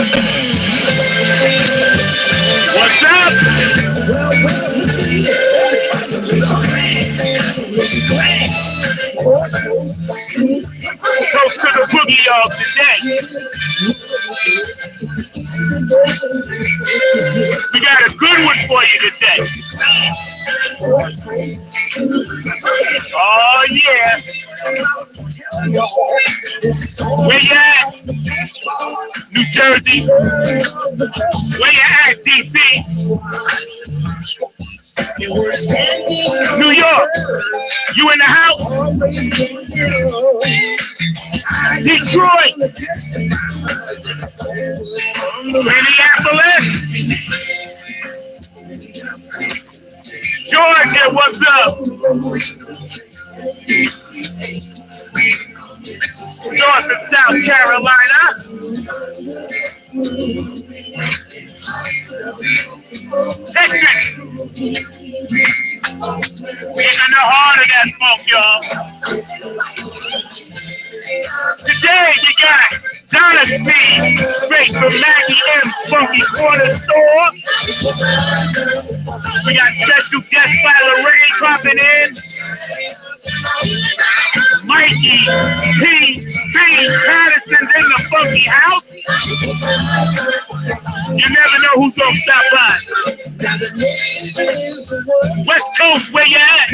What's up? Toast to the boogie, y'all, today. We got a good one for you today. Oh, yeah. Where you at? New Jersey. Where you at, DC? New York. You in the house? Detroit. Minneapolis. Georgia, what's up? North and South Carolina. Texas. We're in the heart of that funk, y'all. Today we got Dynasty, straight from Maggie M's Funky Corner Store. We got special guest by Lorraine dropping in. Mikey P. Patterson's in the funky house. You never know who's gonna stop by. West Coast, where you at?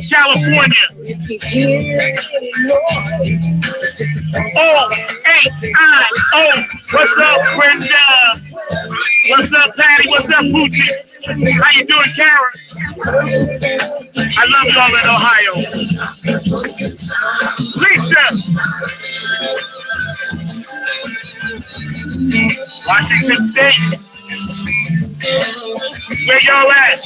California. O-H-I-O. What's up, Brenda? What's up, Patty? What's up, Poochie? How you doing, Karen? I love y'all in Ohio. Lisa. Washington State. Where y'all at?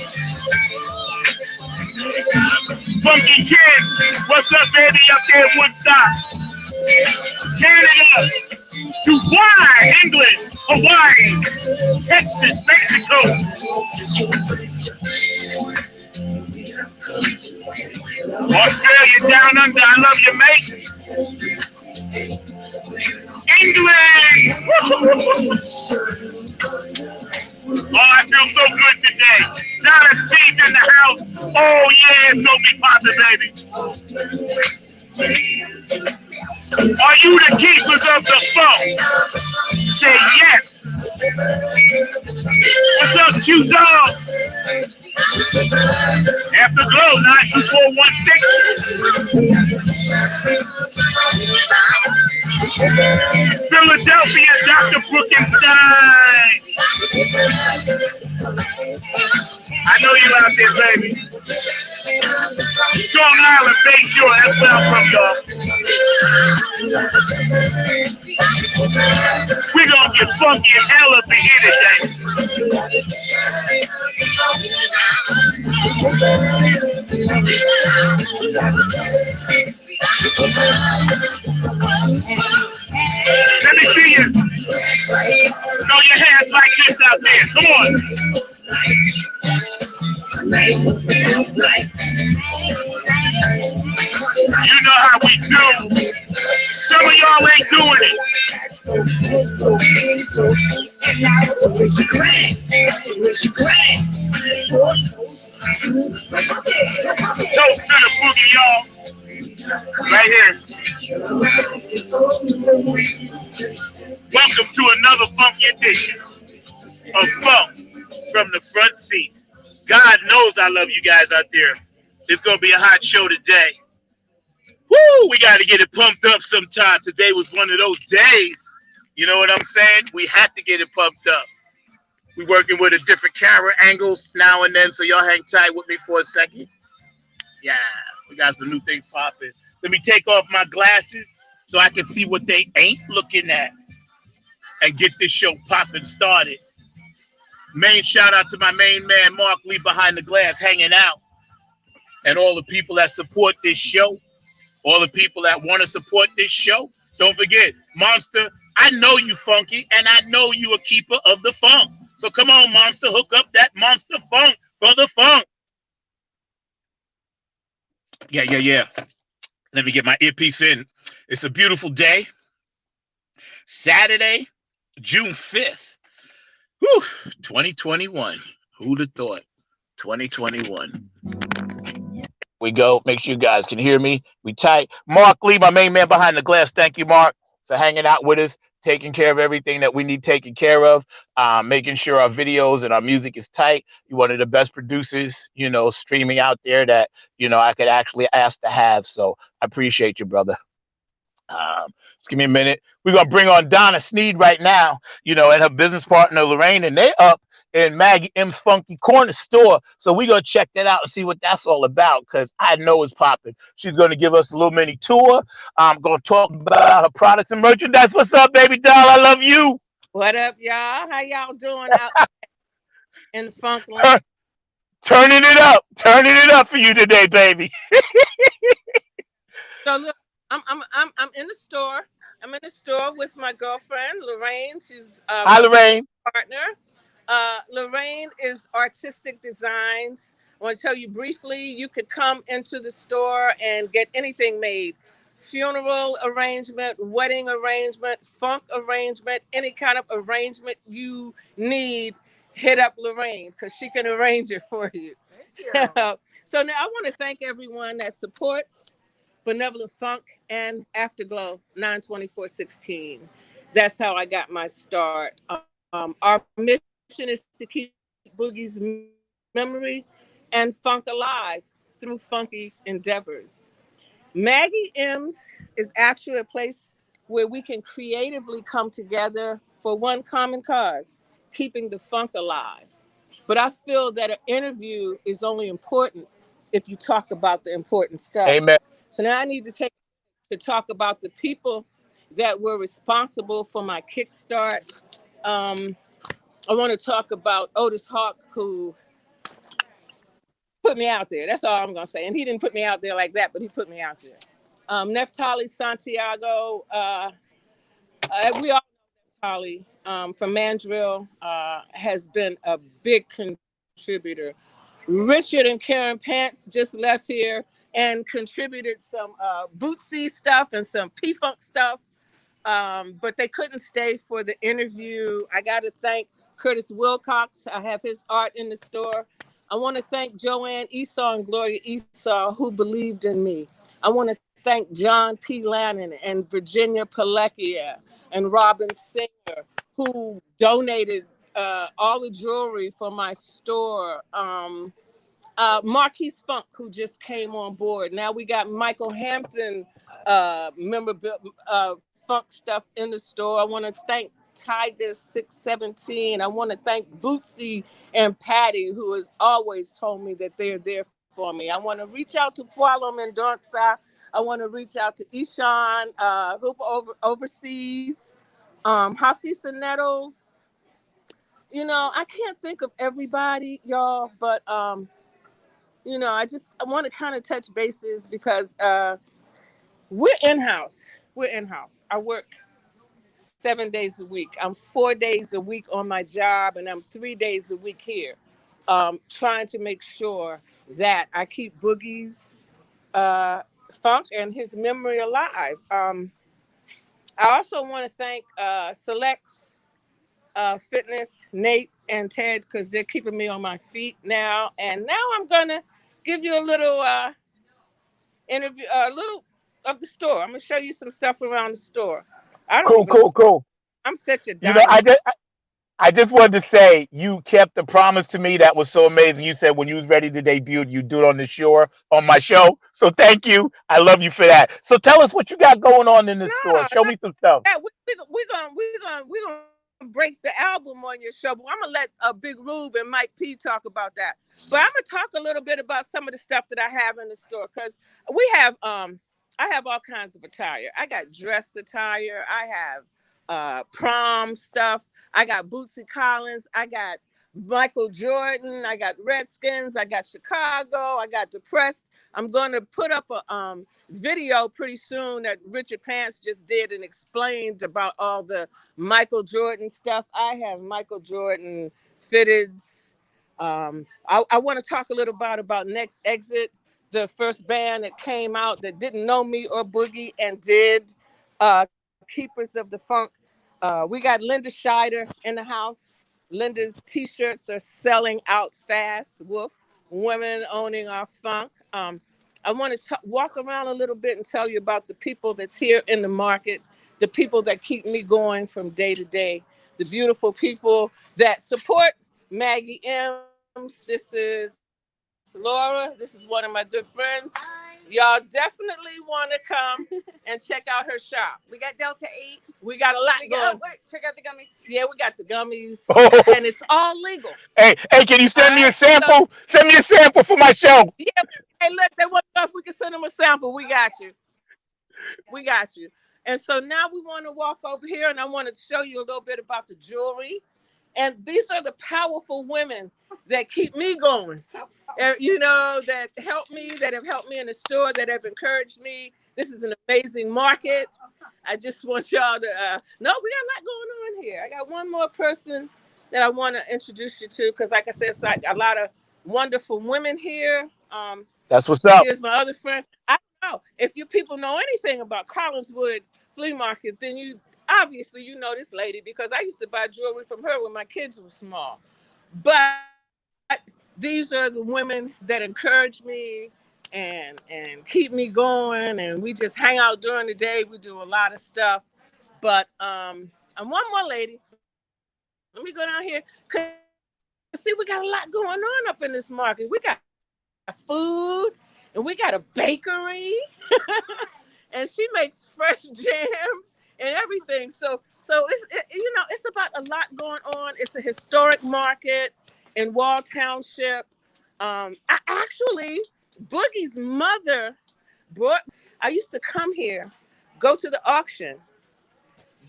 Funky Kid. What's up, baby? Up there in Woodstock. Canada. Dubai, England. Hawaii. Texas, Mexico. Australia down under. I love you, mate. England. Oh, I feel so good today. Donna Steve in the house. Oh, yeah, it's gonna be popping, baby. Are you the keepers of the phone? Say yes. What's up, Q-Dog? Afterglow, 92416. Philadelphia, Dr. Brookenstein. I know you out there, baby. Strong Island, Bay Shore, that's where I'm from, y'all. We're gonna get funky as hell up in here today. Let me see you. Throw your hands like this out there. Come on. You know how we do. Some of y'all ain't doing it. Toast to the boogie, y'all. Right here. Welcome to another funky edition of Funk from the Front Seat. God knows I love you guys out there. It's going to be a hot show today. Woo! We got to get it pumped up sometime. Today was one of those days. You know what I'm saying? We had to get it pumped up. We're working with a different camera angles now and then, so y'all hang tight with me for a second. Yeah, we got some new things popping. Let me take off my glasses so I can see what they ain't looking at and get this show popping started. Main shout out to my main man, Mark Lee, behind the glass, hanging out. And all the people that support this show, all the people that want to support this show. Don't forget, Monster, I know you funky, and I know you a keeper of the funk. So come on, Monster, hook up that Monster funk for the funk. Yeah. Let me get my earpiece in. It's a beautiful day. Saturday, June 5th. Whew, 2021. Who'd have thought? 2021. We go. Make sure you guys can hear me. We tight. Mark Lee, my main man behind the glass. Thank you, Mark, for hanging out with us, taking care of everything that we need taken care of, making sure our videos and our music is tight. You're one of the best producers, streaming out there that, I could actually ask to have. So I appreciate you, brother. Just give me a minute. We're gonna bring on Donna Sneed right now, and her business partner Lorraine, and they up in Maggie M's Funky Corner store. So we're gonna check that out and see what that's all about, because I know it's popping. She's gonna give us a little mini tour. I'm gonna talk about her products and merchandise. What's up, baby doll? I love you. What up, y'all? How y'all doing out in the funk land? Turn, turning it up for you today, baby. So look, I'm in the store. I'm in the store with my girlfriend Lorraine. She's Hi, my Lorraine. partner. Lorraine is Artistic Designs. I want to tell you briefly, you could come into the store and get anything made. Funeral arrangement, wedding arrangement, funk arrangement, any kind of arrangement you need, hit up Lorraine because she can arrange it for you. Thank you. So now I want to thank everyone that supports Benevolent Funk and Afterglow 92416. That's how I got my start. Our mission is to keep Boogie's memory and funk alive through funky endeavors. Maggie M's is actually a place where we can creatively come together for one common cause, keeping the funk alive. But I feel that an interview is only important if you talk about the important stuff. Amen. So now I need to take to talk about the people that were responsible for my kickstart. Um, I want to talk about Otis Hawk, who put me out there. That's all I'm going to say. And he didn't put me out there like that, but he put me out there. Neftali Santiago, we all know Neftali from Mandrill, has been a big contributor. Richard and Karen Pants just left here and contributed some Bootsy stuff and some P-Funk stuff. But they couldn't stay for the interview. I got to thank Curtis Wilcox. I have his art in the store. I want to thank Joanne Esau and Gloria Esau, who believed in me. I want to thank John P. Lannon and Virginia Palekia and Robin Singer, who donated all the jewelry for my store. Marquise Funk, who just came on board. Now we got Michael Hampton memorabilia, funk stuff in the store. I want to thank Tiger 617. I want to thank Bootsy and Patty, who has always told me that they're there for me. I want to reach out to Paulo Mendonça. I want to reach out to Ishan, who overseas, Hafisa Nettles. I can't think of everybody, y'all, but I want to kind of touch bases because we're in house. We're in house. I work 7 days a week. I'm 4 days a week on my job, and I'm 3 days a week here, trying to make sure that I keep Boogie's funk and his memory alive. I also want to thank Selects Fitness, Nate and Ted, because they're keeping me on my feet now. And now I'm gonna give you a little interview, a little of the store. I'm gonna show you some stuff around the store. I don't Cool, even. cool, cool. I'm such a You know, dime. I just wanted to say you kept the promise to me. That was so amazing. You said when you was ready to debut, you do it on the shore on my show. So thank you. I love you for that. So tell us what you got going on in the store. No, Show me some stuff. we're gonna break the album on your show. But I'm gonna let Big Rube and Mike P talk about that. But I'm gonna talk a little bit about some of the stuff that I have in the store because we have I have all kinds of attire. I got dress attire. I have prom stuff. I got Bootsy Collins. I got Michael Jordan. I got Redskins. I got Chicago. I got Depressed. I'm going to put up a video pretty soon that Richard Pants just did and explained about all the Michael Jordan stuff. I have Michael Jordan fitteds. I want to talk a little about Next Exit, the first band that came out that didn't know me or Boogie and did Keepers of the Funk. We got Linda Scheider in the house. Linda's t-shirts are selling out fast. Woof. Women owning our funk. I want to walk around a little bit and tell you about the people that's here in the market, the people that keep me going from day to day, the beautiful people that support Maggie M's. This is Laura. This is one of my good friends. Y'all definitely want to come and check out her shop. We got Delta 8. We got a lot going. Wait, check out the gummies. Yeah, we got the gummies, and Oh, it's all legal. hey, can you All send me right. a So sample? Send me a sample for my show. yeah, hey, look, they want to know if we can send them a sample. We got you. We got you. And so now we want to walk over here, and I want to show you a little bit about the jewelry. And these are the powerful women that keep me going. That help me, that have helped me in the store, that have encouraged me. This is an amazing market. I just want y'all to no, we got a lot going on here. I got one more person that I want to introduce you to because, like I said, it's like a lot of wonderful women here. That's what's up. Here's my other friend. I don't know if you people know anything about Collinswood Flea Market, then you obviously you know this lady because I used to buy jewelry from her when my kids were small. But these are the women that encourage me and keep me going, and we just hang out during the day. We do a lot of stuff. But and one more lady. Let me go down here. Cause see, we got a lot going on up in this market. We got food and we got a bakery. And she makes fresh jams and everything. It's about a lot going on. It's a historic market in Wall Township. I actually Boogie's mother brought. I used to come here, go to the auction,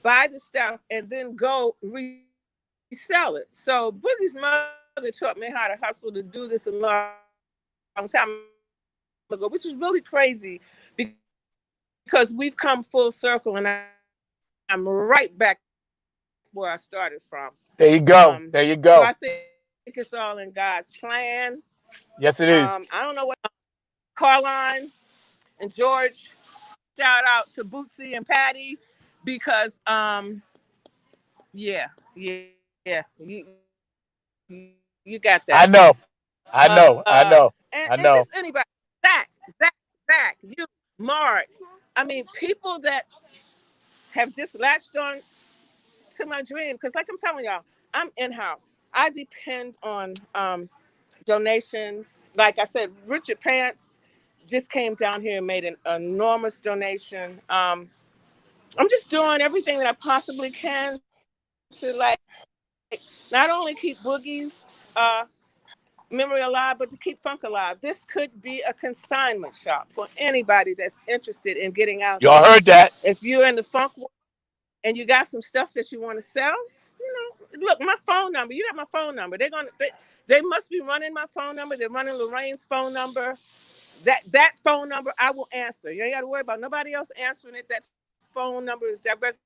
buy the stuff, and then go resell it. So Boogie's mother taught me how to hustle to do this a long time ago, which is really crazy because we've come full circle, and I'm right back where I started from. So I think it's all in God's plan. There you go. There you go. I don't know what Yes, it is. Carline and George. Shout out to Bootsy and Patty because you got that. I know. I know. I And know. just anybody. I know. Zach, Zach, Zach, you, Mark. I mean, people that have just latched on to my dream. Because, like I'm telling y'all, I'm in house. I depend on donations. Like I said, Richard Pants just came down here and made an enormous donation. I'm just doing everything that I possibly can to not only keep Boogie's memory alive, but to keep funk alive. This could be a consignment shop for anybody that's interested in getting out here. Y'all heard that? If you're in the funk world and you got some stuff that you want to sell, look, my phone number. You got my phone number. They must be running my phone number. They're running Lorraine's phone number. That phone number I will answer. You ain't got to worry about nobody else answering it. That phone number is directly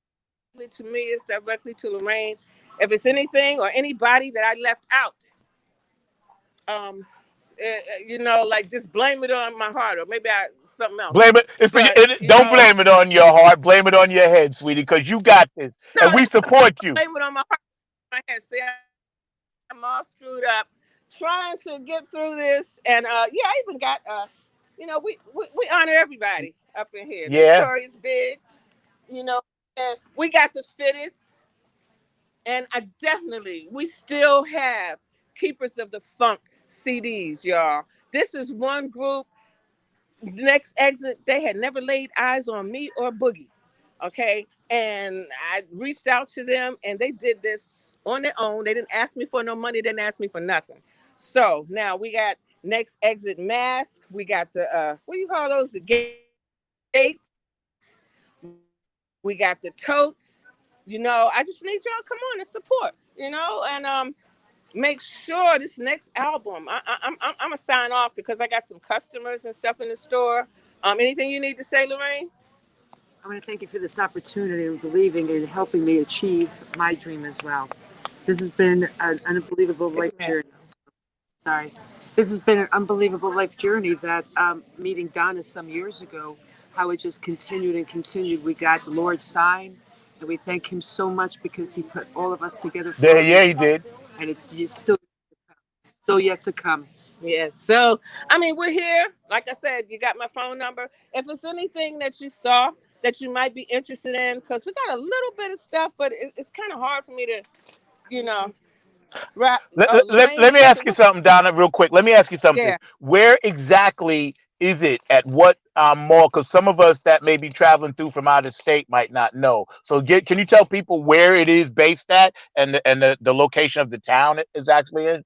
to me. It's directly to Lorraine. If it's anything or anybody that I left out, um, like just blame it on my heart or maybe something else. Blame it. But Don't blame it on your heart. Blame it on your head, sweetie, because you got this, no, and we support you. blame it on my head. See, I'm all screwed up trying to get through this, and I even got we honor everybody up in here. Victoria's Yeah. big, you know, and we got the fitteds, and we still have Keepers of the Funk CDs, y'all. This is one group. Next Exit, they had never laid eyes on me or Boogie. Okay. And I reached out to them and they did this on their own. They didn't ask me for no money, didn't ask me for nothing. So now we got Next Exit Mask. We got the what do you call those? The gates. We got the totes. I just need y'all come on and support, and make sure this next album. I'm gonna sign off because I got some customers and stuff in the store. Anything you need to say, Lorraine? I want to thank you for this opportunity and believing and helping me achieve my dream as well. This has been an unbelievable Take life your mask journey. Sorry. This has been an unbelievable life journey that meeting Donna some years ago, how it just continued and continued. We got the Lord's sign. and we thank him so much because he put all of us together for There, all yeah, these he years, did. and it's just still yet to come. Yes. So, I mean, we're here. Like I said, you got my phone number. If it's anything that you saw that you might be interested in, because we got a little bit of stuff, but it's kind of hard for me to, you know, wrap. Let, Oh, let Lorraine me answer. ask you What's something, Donna, real quick. Let me ask you something. yeah? Where exactly is it at what mall? Because some of us that may be traveling through from out of state might not know. So, can you tell people where it is based at and the location of the town it is actually in?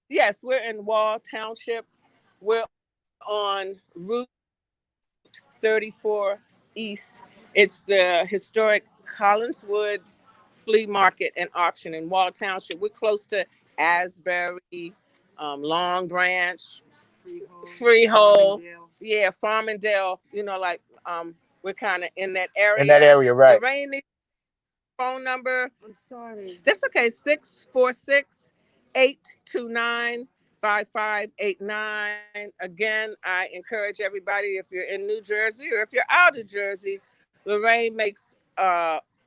Yes, we're in Wall Township. We're on Route 34 East. It's the historic Collinswood Flea Market and Auction in Wall Township. We're close to Asbury, Long Branch, Freehold, Farmingdale. yeah, Farmingdale. We're kind of in that In that area. area, right? Lorraine, phone number. I'm sorry. That's okay. 646-829-5589. Again, I encourage everybody, if you're in New Jersey or if you're out of Jersey, Lorraine makes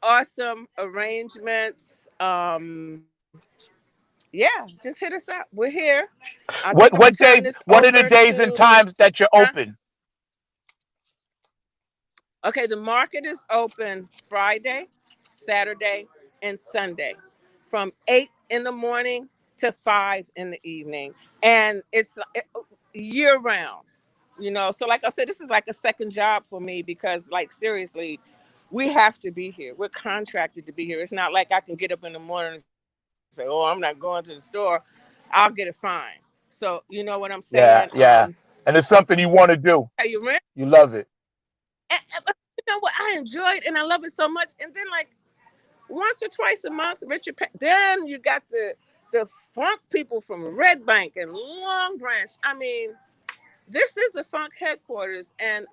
awesome arrangements. Yeah, just hit us up. We're here. I think I'm gonna What turn days? this What are over the days and to. times that you're Huh? open? Okay, the market is open Friday, Saturday, and Sunday from 8 in the morning to 5 in the evening. And it's year round, So, like I said, this is like a second job for me because, like, seriously, we have to be here. We're contracted to be here. It's not like I can get up in the morning and say, "Oh, I'm not going to the store. I'll get a fine." So, you know what I'm saying? Yeah, yeah. And it's something you want to Pay do. your rent. You love it. But you know what? I enjoy it and I love it so much. And then, like, once or twice a month, Richard. Then you got the funk people from Red Bank and Long Branch. I mean, this is a funk headquarters, and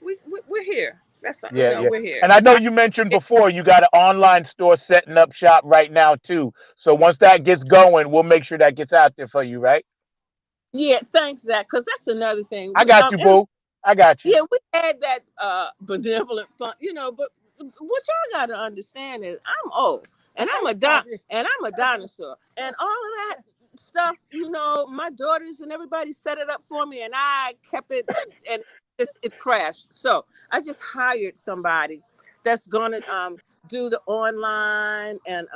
we're here. That's Yeah, yeah. we're here. And I know you mentioned before you got an online store setting up shop right now too. So once that gets going, we'll make sure that gets out there for you, right? Yeah, thanks, Zach. Because that's another thing. I got you, And boo. I got you. yeah, we had that benevolent fund, but what y'all got to understand is I'm old and Stop it. and I'm a dinosaur and all of that stuff. My daughters and everybody set it up for me, and I kept it, and it crashed. So I just hired somebody that's gonna do the online and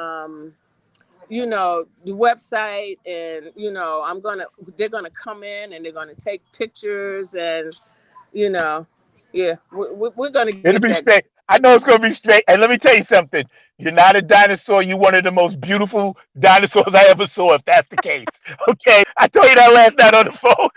the website, and they're gonna come in and they're gonna take pictures, and you know, yeah, we're gonna get It'll be that. straight. I know it's gonna be straight. And let me tell you something. You're not a dinosaur. You're one of the most beautiful dinosaurs I ever saw. If that's the case, okay. I told you that last night on the phone.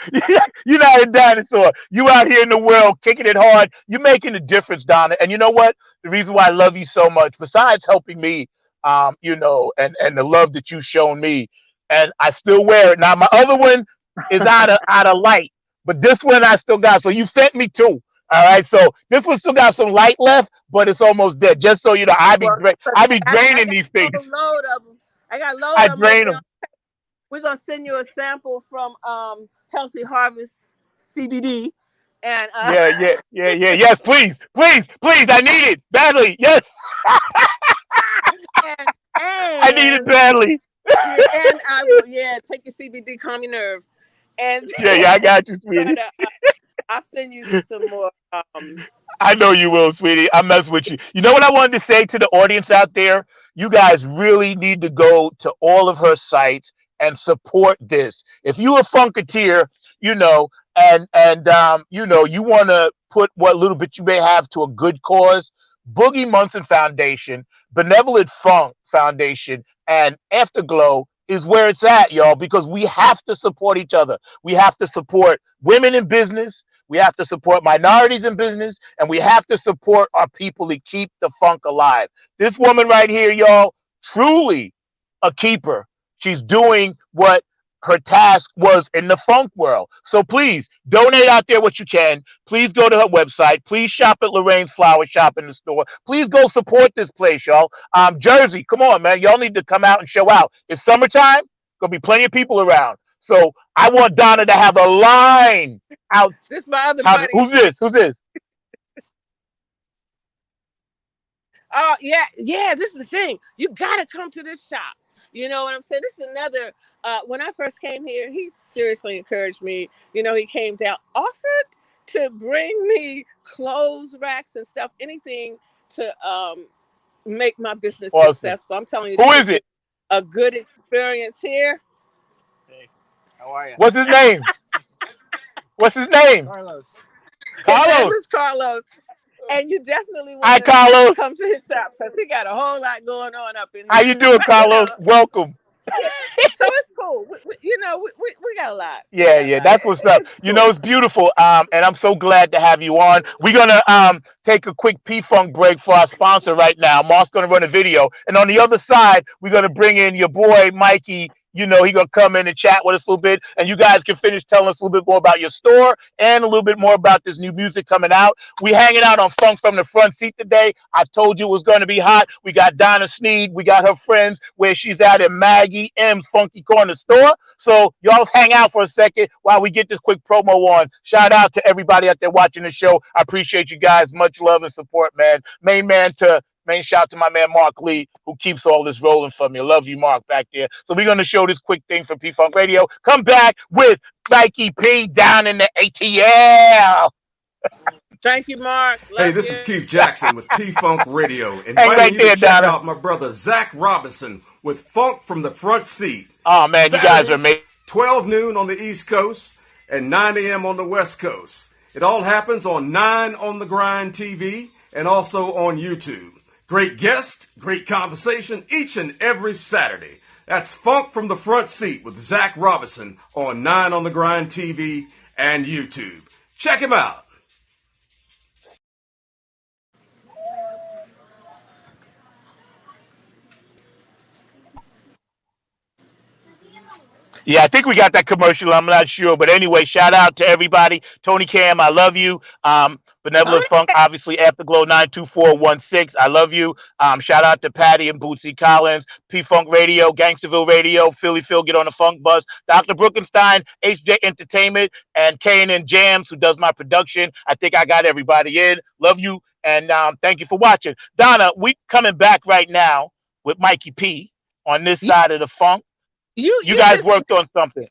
You're not a dinosaur. You out here in the world kicking it hard. You're making a difference, Donna. And you know what? The reason why I love you so much, besides helping me, and the love that you've shown me, and I still wear it now. My other one is out of light, but this one I still got. So you sent me two. All right, so this one still got some light left, but it's almost dead. Just so you know, Well, that's I okay. be I draining got these a whole things. load of them. I got a load I of them, and drain them. we're gonna send you a sample from Healthy Harvest CBD, and Yeah, yeah, yeah, yeah. Yes, please, please, please. I need it badly. Yes, and I need it and badly. yeah, and I will, yeah, take your CBD, calm your nerves, and Yeah, yeah. I got you, sweetie. gonna I'll send you some more. I know you will, sweetie. I mess with you. You know what I wanted to say to the audience out there? You guys really need to go to all of her sites and support this. If you a funketeer, you know, you want to put what little bit you may have to a good cause, Boogie Munson Foundation, Benevolent Funk Foundation, and Afterglow is where it's at, y'all, because we have to support each other. We have to support women in business. We have to support minorities in business, and we have to support our people to keep the funk alive. This woman right here, y'all, truly a keeper. She's doing what her task was in the funk world. So please donate out there what you can. Please go to her website. Please shop at Lorraine's Flower Shop in the store. Please go support this place, y'all. Jersey, come on, man. Y'all need to come out and show out. It's summertime. Gonna be plenty of people around. So I want Donna to have a line out. This my other Out. buddy. Who's this? Who's this? Oh yeah. This is the thing. You gotta come to this shop. You know what I'm saying? This is another. When I first came here, he seriously encouraged me. You know, he came down, offered to bring me clothes racks and stuff, anything to make my business Awesome. successful. I'm telling you, Who this has is been it? a good experience here. Hey, how are you? What's his name? What's his name? Carlos. His name Carlos. is Carlos, and you definitely want Hi, to Carlos. come to his shop because he got a whole lot going on up in How you here. doing, But you Carlos? know, Welcome. yeah. So it's cool. We got a lot. We Yeah, got a yeah, lot. that's what's up. It's You know, cool. it's beautiful. And I'm so glad to have you on. We're gonna take a quick P-Funk break for our sponsor right now. Mark's gonna run a video. And on the other side, we're gonna bring in your boy Mikey. You know, he gonna come in and chat with us a little bit, and you guys can finish telling us a little bit more about your store and a little bit more about this new music coming out. We hanging out on Funk from the Front Seat today. I told you it was gonna be hot. We got Donna Sneed, we got her friends where she's at in Maggie M's Funky Corner store. So y'all hang out for a second while we get this quick promo on. Shout out to everybody out there watching the show. I appreciate you guys. Much love and support, man. Main shout to my man Mark Lee, who keeps all this rolling for me. I love you, Mark, back there. So we're gonna show this quick thing for P Funk Radio. Come back with Mikey P down in the ATL. Thank you, Mark. Hey, Love this is you. Keith Jackson with P Funk Radio, Hang inviting right you to there, check Donna. out my brother Zach Robinson with Funk from the Front Seat. Oh man, you guys are Saturdays, amazing. 12 noon on the East Coast and 9 a.m. on the West Coast. It all happens on 9 on the Grind TV and also on YouTube. Great guest, great conversation each and every Saturday. That's Funk from the Front Seat with Zach Robinson on 9 on the Grind TV and YouTube. Check him out. Yeah, I think we got that commercial. I'm not sure, but anyway, shout out to everybody. Tony Cam, I love you. Tony, Benevolent Funk, obviously Afterglow 92416. I love you. Shout out to Patty and Bootsy Collins, P Funk Radio, Gangsterville Radio, Philly Phil, Get on the Funk Bus, Dr. Brookenstein, HJ Entertainment, and K&N Jams, who does my production. I think I got everybody in. Love you, and thank you for watching. Donna, we coming back right now with Mikey P on this you side of the funk. You you guys just worked on something.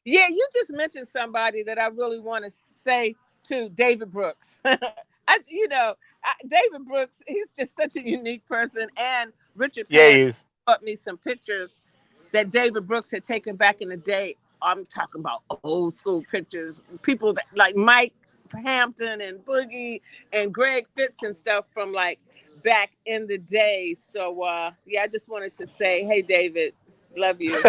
yeah, you just mentioned somebody that I really want to say to David Brooks. David Brooks, he's just such a unique person. And Richard Yeah, he Pants is. brought me some pictures that David Brooks had taken back in the day. I'm talking about old school pictures, people that like Mike Hampton and Boogie and Greg Fitz and stuff from like back in the day. So yeah, I just wanted to say, hey David, love you.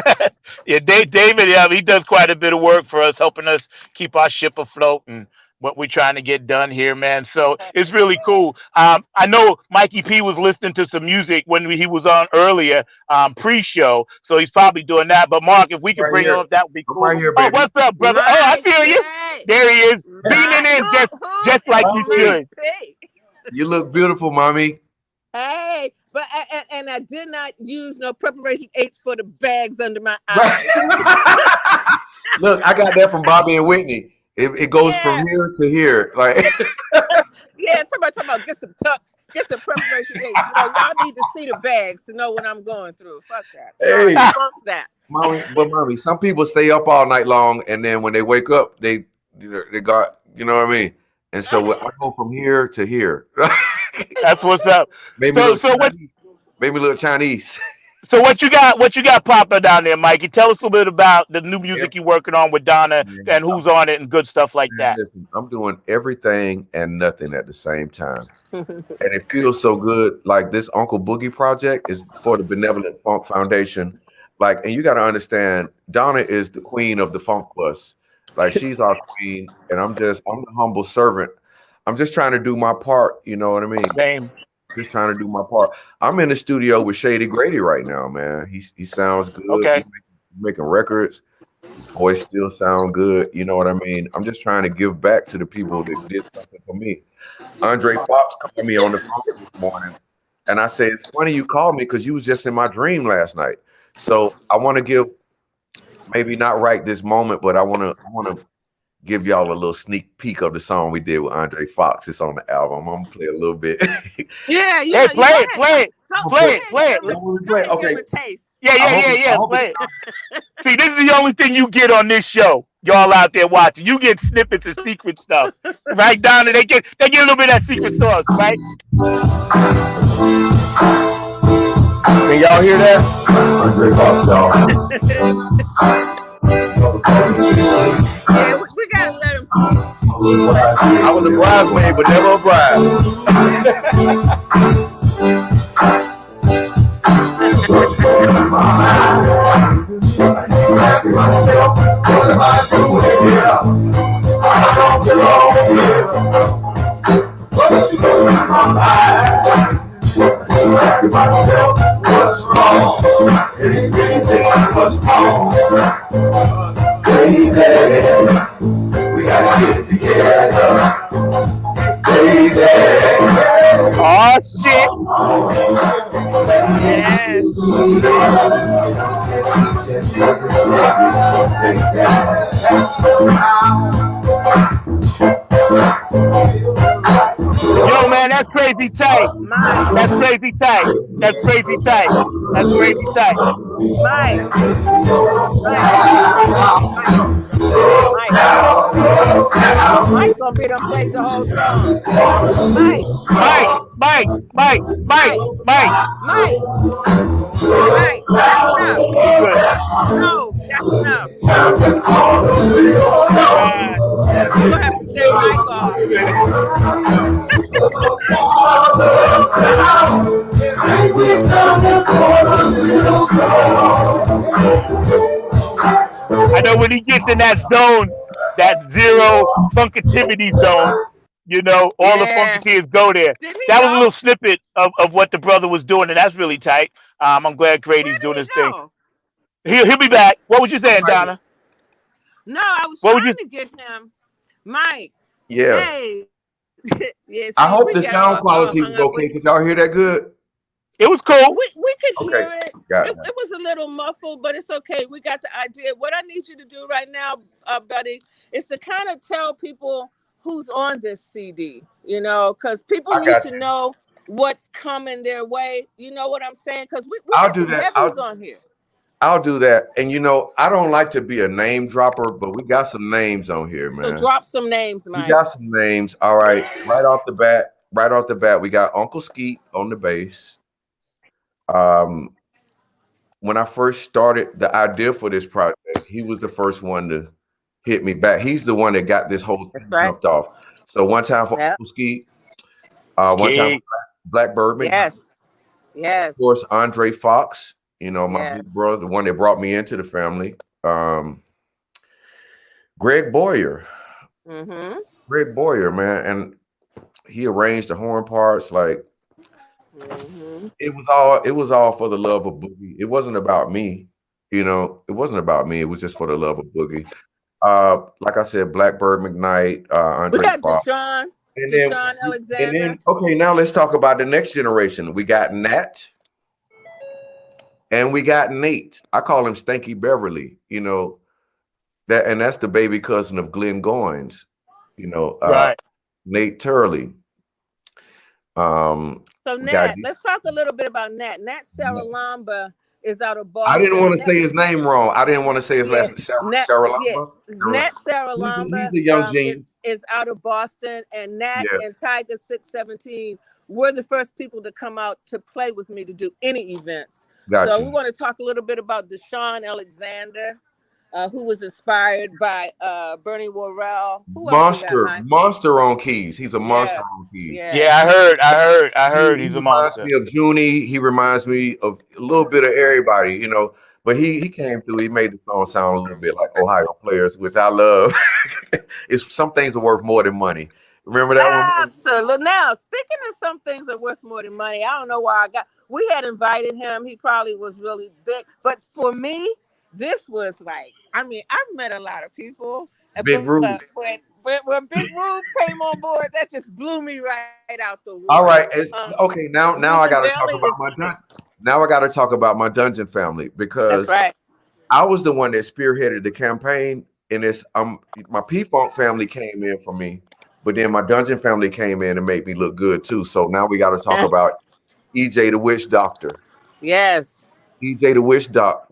Yeah, David, yeah, he does quite a bit of work for us, helping us keep our ship afloat and what we're trying to get done here, man. So it's really cool. I know Mikey P was listening to some music when he was on earlier, pre-show, so he's probably doing that. But Mark, if we could Right bring him here. up, that would be I'm cool. right here, Oh, baby. what's up, brother? Oh, I Mike, feel you. hey, There he is, beaming Mike, in just who like is you Mommy, Mike should. P? you look beautiful, mommy. Hey, but and I did not use no preparation H for the bags under my eyes. Look, I got that from Bobby and Whitney. It goes from Yeah, here to here. Like, yeah. Somebody talking about get some tucks, get some preparation H. No, y'all need to see the bags to know what I'm going through. Fuck that. Sorry, hey, fuck that. mommy, some people stay up all night long, and then when they wake up, they got, you know what I mean. And so I go from here to here. That's what's up. Made me So, look so what? Chinese. Made me look Chinese. So what you got? What you got popping down there, Mikey? Tell us a little bit about the new music you're working on with Donna Man, and who's on it and good stuff like that. listen, I'm doing everything and nothing at the same time. And it feels so good. Like this Uncle Boogie project is for the Benevolent Funk Foundation. Like, and you got to understand, Donna is the queen of the Funk Bus. Like, she's our queen, and I'm the humble servant. I'm just trying to do my part. You know what I mean? Same. Just trying to do my part. I'm in the studio with Shady Grady right now, man. He sounds good. Okay. Making records. His voice still sound good. You know what I mean? I'm just trying to give back to the people that did something for me. Andre Fox called me on the phone this morning, and I said, "It's funny you called me because you was just in my dream last night." So I want to give, maybe not right this moment, but I want to give y'all a little sneak peek of the song we did with Andre Fox. It's on the album. I'm gonna play a little bit. Yeah, you Hey, know, you play go it, ahead. play it, Go play it, ahead play and it. give him When we go play, ahead and give okay. him a taste. Yeah, I yeah, hope yeah, I yeah. hope Play it. See, this is the only thing you get on this show. Y'all out there watching, you get snippets of secret stuff, right? Down there, they get a little bit of that secret sauce, right? Can y'all hear that? Andre Fox, Yeah, we gotta let him see. I was a bridesmaid, but never a bride. We gotta get it together. Oh shit! Yes. Yo, man, that's crazy tight. Mike, That's crazy tight. That's crazy tight. That's crazy tight. Mike, Mike, Mike, Mike. Mike gonna be done played the whole song. Mike, Mike, Mike, Mike, Mike, Mike, Mike. Mike, Mike. That's enough. You good? No, that's enough. God. You're gonna have to take Mike off. I know when he gets in that zone, that zero funkativity zone, all the funky Yeah. kids go there. Did he That was a go? little snippet of what the brother was doing, and that's really tight. I'm glad Where Grady's doing did his he thing. go? He'll be back. What was you saying, Donna? No, I was What would you? trying to get him. Mike. Yeah. Hey. Yeah, I see, hope we the got sound all quality hung was up with okay. Could y'all hear that good? It was cool. we could Okay. hear it. Got it. it. It was a little muffled, but it's okay. We got the idea. What I need you to do right now, buddy, is to kind of tell people who's on this CD, because people I need got to you. know what's coming their way. You know what I'm saying? Because we I'll got do some that. heavies on here. I'll do that. And I don't like to be a name dropper, but we got some names on here, So man. drop some names, We Mike. got some names. All right. Right off the bat, we got Uncle Skeet on the bass. When I first started the idea for this project, he was the first one to hit me back. He's the one that got this whole That's thing right. jumped off. So one time for Yeah. Uncle Skeet, one time for Ski. Blackbird McKnight, Yes. of Yes. course, Andre Fox, my big Yes. brother, the one that brought me into the family. Greg Boyer. Mm-hmm. Greg Boyer, man. And he arranged the horn parts like Mm-hmm. it was all for the love of boogie. It wasn't about me, it wasn't about me. It was just for the love of boogie. Like I said, Blackbird McKnight, We Andre got Fox. Deshaun And then Alexander. okay, now let's talk about the next generation. We got Nat and we got Nate. I call him Stanky Beverly, that's the baby cousin of Glenn Goins, Right. Nate Turley. So We got Nat, let's talk a little bit about Nat. Nat Saralamba is out of I didn't Boston. want to say his name wrong. I didn't want to say his Yeah, last name. Nat. Sarah Yeah, Lamba. Nat He's Saralamba a young genius. is out of Boston, and Nat Yeah, and Tiger 617 were the first people to come out to play with me to do any events. got So we you. want to talk a little bit about Deshaun Alexander, who was inspired by Bernie Worrell. Who else we got, Mike? Monster on keys. He's a monster Yes, on keys. yes. Yeah, I heard He he's a reminds monster. me of Junie. He reminds me of a little bit of everybody, But he came through. He made the song sound a little bit like Ohio players, which I love. It's some things are worth more than money. Remember that one? Absolutely. Now, speaking of some things are worth more than money, I don't know why we had invited him. He probably was really big. But for me, this was like, I've met a lot of people. Big Rude. But when Big Rube came on board, that just blew me right out the All water. right. Okay. Now I Ruben got to talk Bailey about my dungeon. Now I got to talk about my dungeon family That's because right. I was the one that spearheaded the campaign and it's my P-Funk family came in for me, but then my Dungeon family came in and made me look good too. So now we got to talk about EJ the Witch Doctor. Yes. EJ the Witch Doc,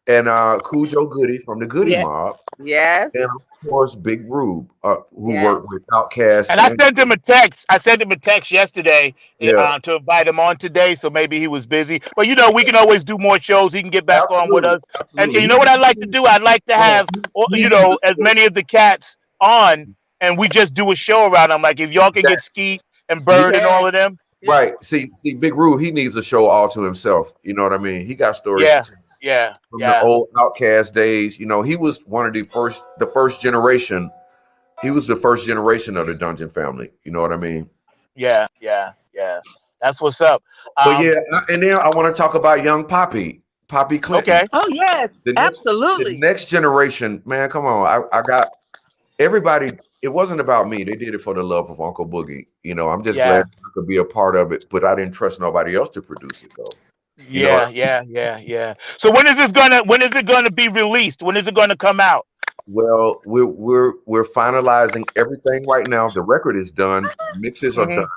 and Cujo Goody from the Goody Mob. Yes. And of course, Big Rube, who worked with Outkast. And I sent him a text. I sent him a text yesterday to invite him on today. So maybe he was busy. But you know, we can always do more shows. He can get back on with us. Absolutely. And you know what I'd like to do? I'd like to have as many of the cats on, and we just do a show around them. Like if y'all can get Skeet and Bird and all of them. Right. See, Big Rube, he needs a show all to himself. You know what I mean? He got stories. From the old Outkast days. You know, he was one of the first generation. He was the first generation of the Dungeon family. You know what I mean? Yeah. That's what's up. But and then I want to talk about young Poppy Clinton. Okay. Oh yes, absolutely. The next generation, man, come on. I got everybody. It wasn't about me. They did it for the love of Uncle Boogie. You know, I'm just glad I could be a part of it, but I didn't trust nobody else to produce it though. Yeah. So when is it gonna be released? When is it gonna come out? Well, we're finalizing everything right now. The record is done. Mixes are done.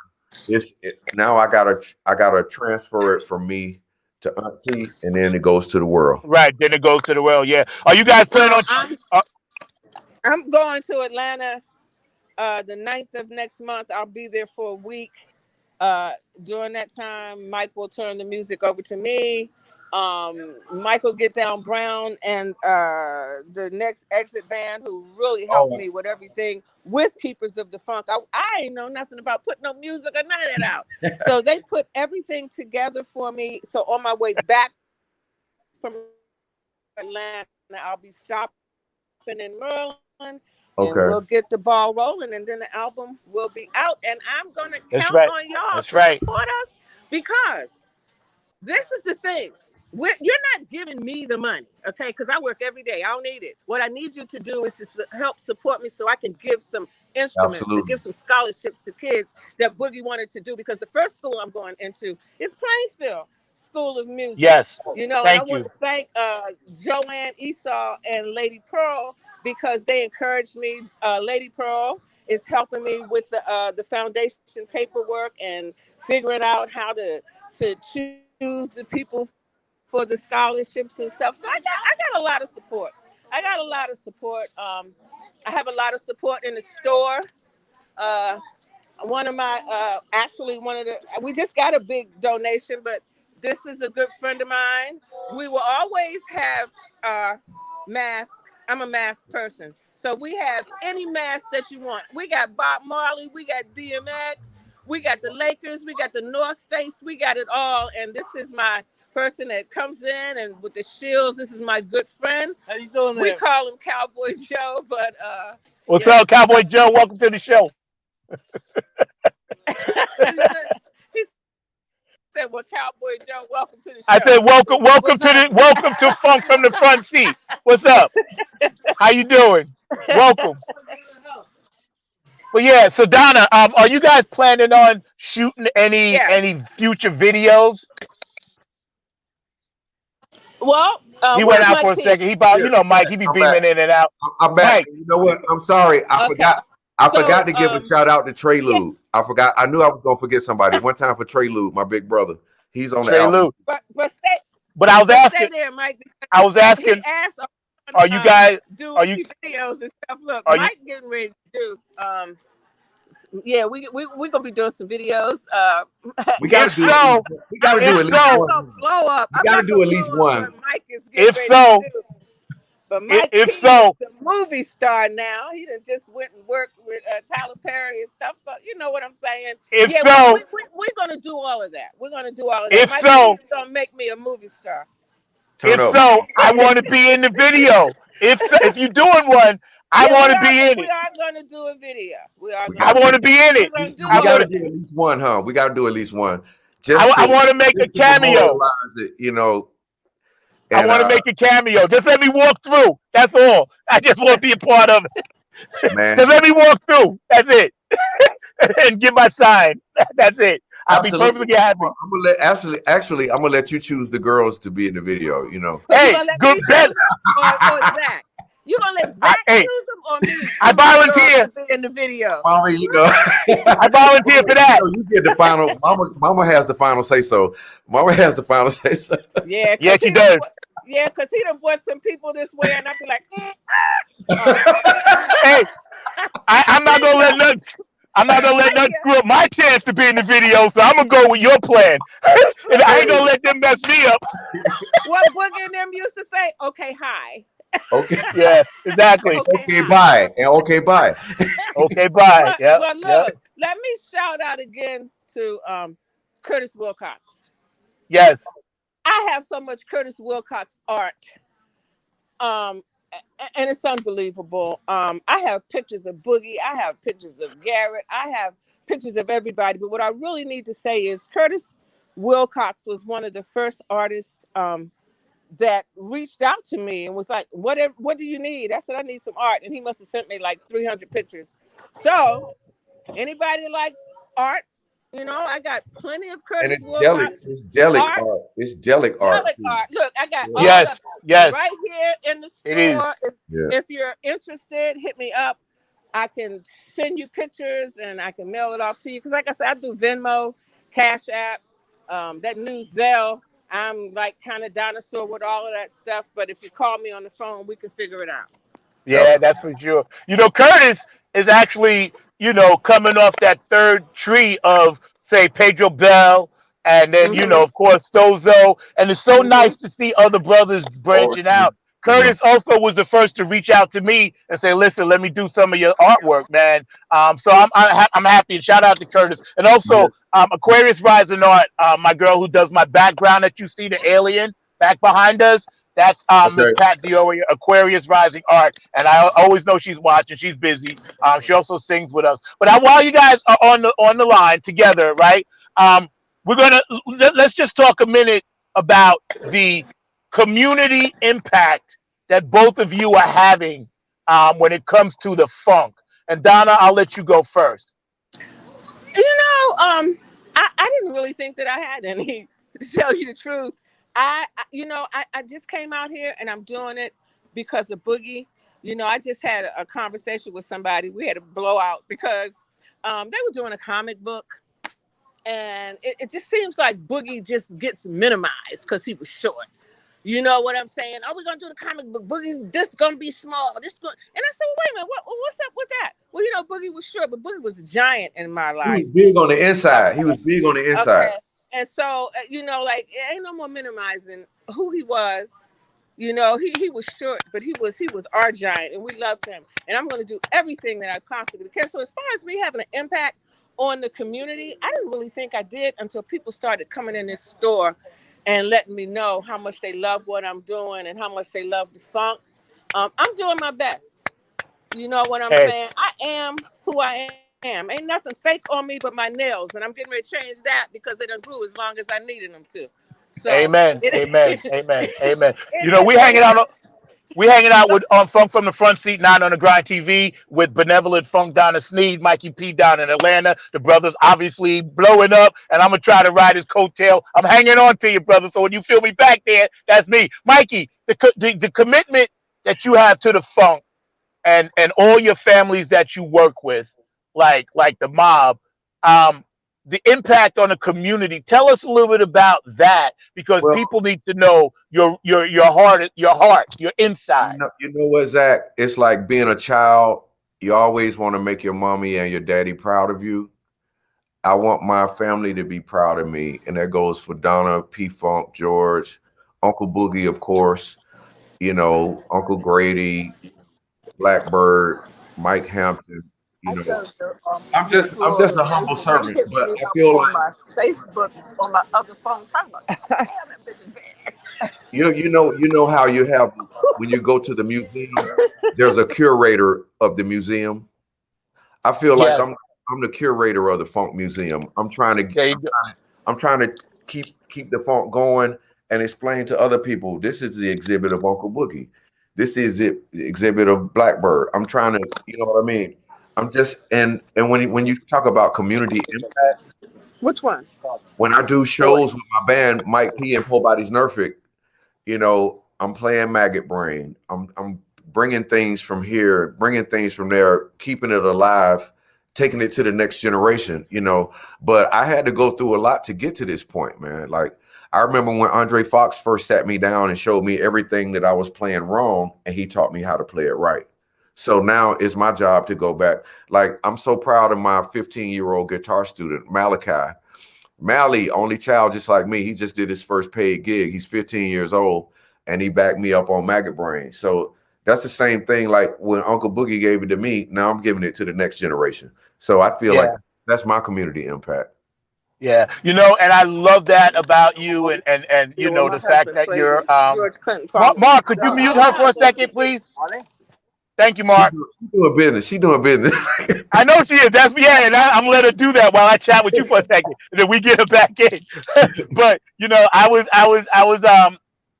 Now I gotta transfer it from me to Auntie, and then it goes to the world. Right, then it goes to the world. Yeah. Are you guys planning on? I'm going to Atlanta the 9th of next month. I'll be there for a week. During that time, Mike will turn the music over to me. Michael Get Down Brown and the Next Exit Band, who really helped me with everything with Keepers of the Funk. I ain't know nothing about putting no music or none of that out. So they put everything together for me. So on my way back from Atlanta, I'll be stopping in Maryland. And we'll get the ball rolling, and then the album will be out. And I'm going to count on y'all to support us, because this is the thing. You're not giving me the money, okay? Because I work every day. I don't need it. What I need you to do is to help support me so I can give some instruments and give some scholarships to kids that Boogie wanted to do. Because the first school I'm going into is Plainsville School of Music. Yes. You know, and I want to thank Joanne Esau and Lady Pearl, because they encouraged me. Lady Pearl is helping me with the foundation paperwork and figuring out how to choose the people for the scholarships and stuff. So I got a lot of support. I have a lot of support in the store. We just got a big donation, but this is a good friend of mine. We will always have masks. I'm a mask person. So we have any mask that you want. We got Bob Marley, we got DMX, we got the Lakers, we got the North Face, we got it all. And this is my person that comes in and with the shields. This is my good friend. How you doing there? We call him Cowboy Joe, but what's up, Cowboy Joe? Welcome to the show. He said, "Well, Cowboy Joe, welcome to the show." I said, welcome to Funk from the Front Seat. What's up? How you doing? Welcome. But so Donna, are you guys planning on shooting any future videos? Well, he went out for a second. He Mike, he be beaming in and out. I'm back. Mike. You know what? I'm sorry. I forgot to give a shout out to Trey Lube. I forgot. I knew I was gonna forget somebody. One time for Trey Lube, my big brother. He's on the album. But I was asking. Stay there, Mike. I was asking. Are you guys do videos and stuff? Look, Mike getting ready to do. We're gonna be doing some videos. We gotta do at least one. Blow up. We gotta do at least one. Mike is getting ready to do. But Mike is the movie star now. He done just went and worked with Tyler Perry and stuff. So you know what I'm saying? We're gonna do all of that. We're gonna do all of that. Mike is gonna make me a movie star. I want to be in the video. If you're doing one, I want to be in it. We are going to do a video. I want to be in it. We got to do at least one, huh? We got to do at least one. I want to make a cameo. I want to make a cameo. Just let me walk through. That's all. I just want to be a part of it. Man. Just let me walk through. That's it. And give my sign. That's it. I'll be perfectly happy. I'm gonna let you choose the girls to be in the video. You know. Hey, good bet. You gonna let Zach Hey, choose them or me I choose the girls volunteer. to be in the video? Mommy, you know, I volunteer for that. you get the final. Mama has the final say so. Mama has the final say so. Yeah, Yes, cause she he done. does. Yeah, cause he done brought some people this way, and I be like, oh, Hey, I'm not see gonna let ya, nothing. I'm not gonna let see nothing ya. screw up my chance to be in the video. So I'm gonna go with your plan, and I ain't Look, gonna let them mess me up. what Boogie and them used to say? Okay, hi. Okay, Yeah, exactly. Okay, okay, hi. bye, and okay, bye. Okay, bye. But Yep, yep. look, let me shout out again to Curtis Wilcox. Yes. I have so much Curtis Wilcox art. Um and it's unbelievable. I have pictures of Boogie, I have pictures of Garrett, I have pictures of everybody. But what I really need to say is Curtis Wilcox was one of the first artists that reached out to me and was like, what do you need? I said, I need some art. And he must have sent me like 300 pictures. So anybody likes art, I got plenty of And Curtis it's delic. Wilcox It's delic art, art. It's delic art relic too. art. Look, I got Yeah. all of it Yes. Yes. right here in the It is. store. If, Yeah. if you're interested, hit me up. I can send you pictures and I can mail it off to you. Because, like I said, I do Venmo, Cash App, that new Zelle. I'm like kind of dinosaur with all of that stuff. But if you call me on the phone, we can figure it out. Yeah, that's for sure. Curtis is actually, coming off that third tree of, say, Pedro Bell, and then, Mm-hmm. of course, Stozo. And it's so Mm-hmm. nice to see other brothers Oh, branching out. you know. Curtis also was the first to reach out to me and say, "Listen, let me do some of your artwork, man." So I'm happy, and shout out to Curtis, and Yeah. also Aquarius Rising Art, my girl who does my background that you see, the alien back behind us. That's Miss Okay. Pat Dioria, Aquarius Rising Art, and I always know she's watching. She's busy. She also sings with us. But while you guys are on the line together, right? Um, we're gonna let's just talk a minute about the community impact that both of you are having when it comes to the funk. And Donna, I'll let you go first. I didn't really think that I had any, to tell you the truth. I just came out here and I'm doing it because of Boogie. I just had a conversation with somebody. We had a blowout because they were doing a comic book, and it just seems like Boogie just gets minimized because he was short. You know what I'm saying? Are we gonna do the comic book? Boogie's this gonna be small. This going, and I said, well, wait a minute, what's up with that? Well, Boogie was short, but Boogie was a giant in my He was life. big on the inside. He Okay. was big on the inside. Okay. And so, like, it ain't no more minimizing who he was. He was short, but he was our giant, and we loved him. And I'm going to do everything that I possibly can. So, as far as me having an impact on the community, I didn't really think I did until people started coming in this store and letting me know how much they love what I'm doing and how much they love the funk. I'm doing my best. You know what I'm Hey, saying? I am who I am. Ain't nothing fake on me but my nails, and I'm getting ready to change that because they done grew as long as I needed them to. So amen, it amen, amen, amen. it is We what it hanging out. is. We hanging out But with on Funk from the Front Seat, 9 on the Grind TV, with Benevolent Funk down in Sneed, Mikey P down in Atlanta. The brothers obviously blowing up, and I'm gonna try to ride his coattail. I'm hanging on to you, brother. So when you feel me back there, that's me, Mikey. The commitment that you have to the funk, and all your families that you work with, like the mob, um, the impact on the community. Tell us a little bit about that, because Well, people need to know your heart, your inside. you know what, Zach? It's like being a child. You always want to make your mommy and your daddy proud of you. I want my family to be proud of me, and that goes for Donna, P Funk, George, Uncle Boogie, of course. Uncle Grady, Blackbird, Mike Hampton. You I know, served I'm your just I'm just floor. a humble They servant, hit but me I up feel on like my Facebook, on my other phone, talking about, damn, that bitch is bad. you know how you have when you go to the museum, there's a curator of the museum. I feel like Yes, I'm the curator of the Funk Museum. there you go. I'm trying to keep the funk going and explain to other people this is the exhibit of Uncle Boogie. This is the exhibit of Blackbird. I'm trying to, you know what I mean? I'm just and when you talk about community impact, Which one? when I do Oh, shows with my band, Mike P and Poor Body's Nerfic, I'm playing Maggot Brain. I'm bringing things from here, bringing things from there, keeping it alive, taking it to the next generation, you know. But I had to go through a lot to get to this point, man. Like, I remember when Andre Fox first sat me down and showed me everything that I was playing wrong, and he taught me how to play it right. So now it's my job to go back. Like, I'm so proud of my 15-year-old guitar student, Malachi. Mally, only child just like me. He just did his first paid gig. He's 15 years old, and he backed me up on Maggot Brain. So that's the same thing like when Uncle Boogie gave it to me. Now I'm giving it to the next generation. So I feel like Yeah. that's my community impact. Yeah, and I love that about you, and Yeah, when the my fact husband that played you're it, George Clinton Mark, probably. Mark, could you mute her for a second, please? Are they? Thank you, She, Mark. do- she doing business. She doing business. I know she is. That's yeah, and I'm gonna let her do that while I chat with you for a second, and then we get her back in. But I was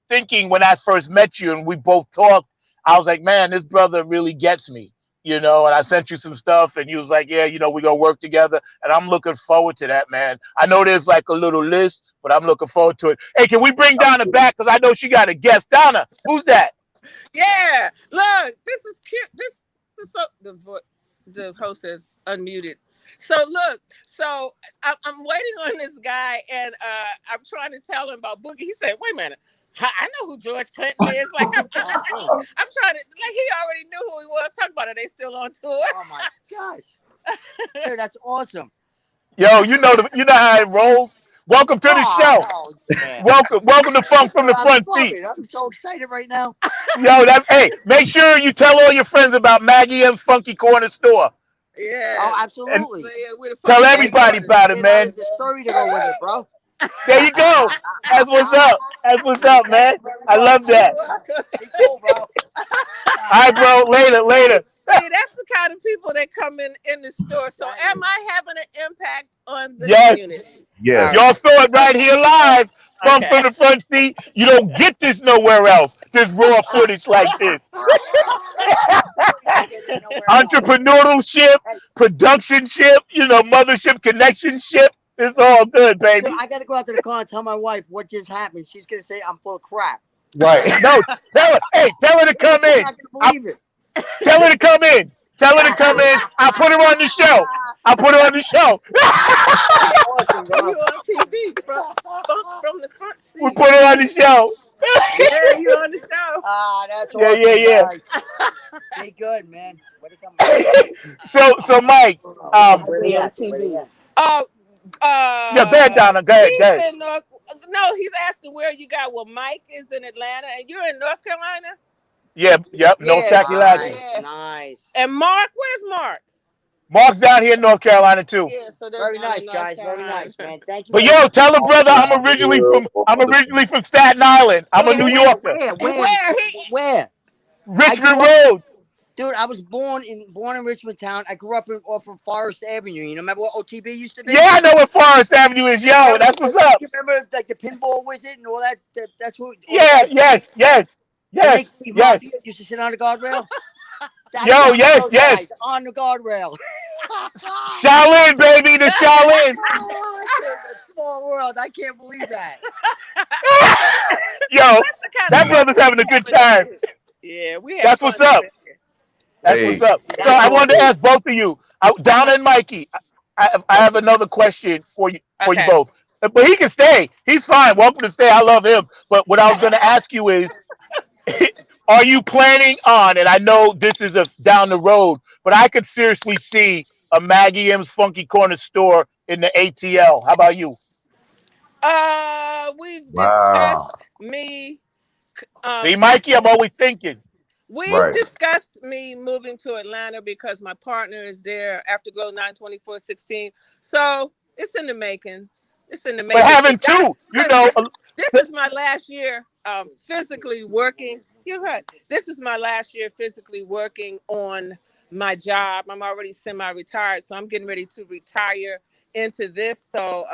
thinking when I first met you and we both talked, I was like, man, this brother really gets me. And I sent you some stuff, and you was like, yeah, we're gonna work together, and I'm looking forward to that, man. I know there's like a little list, but I'm looking forward to it. Hey, can we bring Donna back? Because I know she got a guest. Donna, who's that? Yeah, look, this is cute. This is so the host is unmuted. So look, so I'm waiting on this guy, and I'm trying to tell him about Boogie. He said, "Wait a minute, I know who George Clinton is." Like I'm trying to like he already knew who he was. Talking about it, they still on tour. Oh my gosh, dude, that's awesome. Yo, you know how it rolls. Welcome to the show. Oh, yeah. Welcome to Funk from the I Front love Seat. it. I'm so excited right now. Yo, that's hey. Make sure you tell all your friends about Maggie M's Funky Corner Store, Yeah. Oh, and absolutely. So, yeah, we're the tell funky everybody corner. about it, And now man. there's a story to go with it, bro. There you go. That's what's up. That's what's up, Thank man. you very I much. love that. Be cool, bro. All right, bro. Later, See, later. see, that's the kind of people that come in the store. So, am I having an impact on the Yes, community? All Yes. right. y'all saw it right here live. Funk Okay. from the Front Seat. You don't get this nowhere else. This raw footage like this. Not getting nowhere else. Entrepreneurship, Hey, productionship, mothership, connectionship. It's all good, dude, baby. I gotta go out to the car and tell my wife what just happened. She's gonna say I'm full of crap. Right. No, tell her. Hey, tell her to come She's in. not gonna I believe it. tell her to come in. Tell her to come in. I'll put her on the show. I'll put her on the show. That's awesome, You bro. on TV from the front We seat. put her on the show. Yeah, you on the show. Ah, that's Yeah, yeah, awesome, yeah. guys. Be good, man. Where they coming? So Mike, Where they at? Where they at? Oh, yeah, go ahead, Donna. Go ahead, go he's ahead. in North. No, he's asking where you got. Well, Mike is in Atlanta, and you're in North Carolina. Yeah, yep, North Yes, Calculated. Nice, yes. nice. And Mark, where's Mark? Mark's down here in North Carolina too. Yeah, so they're Very down in nice, North guys. Very Carolina. nice, man. Thank you But very yo, much. tell the brother I'm Wonderful. originally from Staten Island. I'm a Yeah, New Where? Yorker. Where? I Richmond grew up, Road. dude. I was born in Richmond Town. I grew up off of Forest Avenue. You know, remember what OTB used to be? Yeah, I know what Forest Avenue is. Yo, that's what's up. You remember like the pinball wizard and all that? That's what all the Yeah, guys. yes, yes, And yes, Make Believe yes. Mafia used to sit on the guardrail. That's Yo, one of yes, those yes. guys on the guardrail. Shaolin, baby, the Shaolin. It's a small world. I can't believe that. Yo, That's the kind that of brother's having a good time. Yeah, we have That's fun what's up up. in here. That's Hey, what's up. So That's I wanted to awesome. ask both of you, Donna and Mikey. I have another question for you Okay. both. But he can stay. He's fine. Welcome to stay. I love him. But what I was going to ask you is, are you planning on? And I know this is a down the road, but I could seriously see a Maggie M's Funky Corner store in the ATL. How about you? We've wow. discussed me. See, Mikey, I'm Actually, always thinking. we've Right. discussed me moving to Atlanta because my partner is there. Afterglow 92416. So it's in the makings. It's in the But makings having two, because this is my last year physically working. You're right. This is my last year physically working on my job. I'm already semi-retired, so I'm getting ready to retire into this. So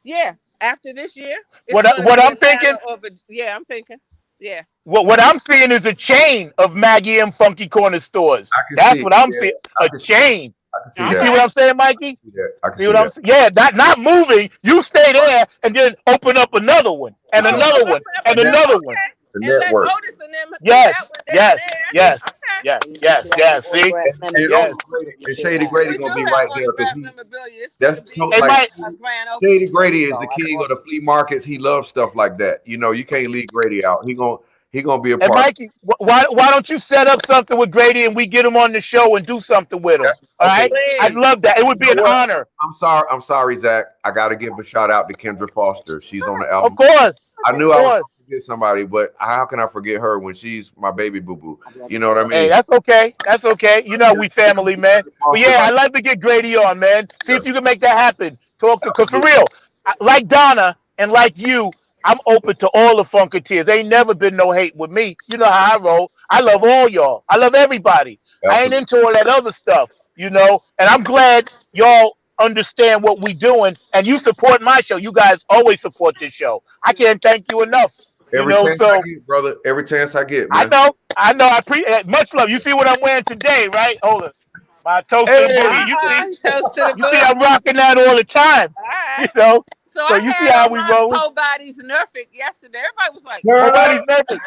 yeah, after this year, it's what gonna what be I'm thinking, Atlanta over. Yeah, I'm thinking. Yeah. what I'm seeing is a chain of Maggie M Funky Corner stores. I can That's see. what I'm Yeah, seeing. I A can see. chain. I can see You see that. what Okay. I'm saying, Mikey? I can See see what I'm that. saying? Yeah, not moving. You stay there and then open up another one and Oh, another open one up and another. another one. Okay. The And let network. Otis and them do Yes, that one down yes, there. yes, yes, yes, yes. See, And yes. Uncle Grady, and Shady Grady We do gonna be have right there because autographed he memorabilia. It's that's going to to, be Hey, like Mike. a grand Shady opening. Grady is the king of the flea markets. He loves stuff like that. You know, you can't leave Grady out. He gonna be a And part. Mikey, why don't you set up something with Grady and we get him on the show and do something with him? That's All okay. right, I'd Please. love that. It would You be know an what? honor. I'm sorry, Zach. I gotta give a shout out to Kendra Foster. She's on the Of album. course, I of knew I was course. gonna forget somebody, but how can I forget her when she's my baby boo boo? You know what I Hey, mean? that's okay. That's okay. You know we family, man. Kendra But Foster, yeah, like, I'd like to get Grady on, man. See yeah, if you can make that happen. Talk to, cause for absolutely. real, like Donna and like you, I'm open to all the Funketeers. Ain't never been no hate with me. You know how I roll. I love all y'all. I love everybody. I ain't Absolutely. into all that other stuff, you know. And I'm glad y'all understand what we doing and you support my show. You guys always support this show. I can't thank you enough. You Every know, chance I so get, brother. Every chance I get, I man. know, I know. I appreciate much love. You see what I'm wearing today, right? Hold on, my toast to the Hey, boogie. Toast to the You see, boogie. I'm rocking that all the time. All You right. know, So so I you see had how on we my rolling. Po Body's Nerfic yesterday. Everybody was like, girl. Nobody's nervous.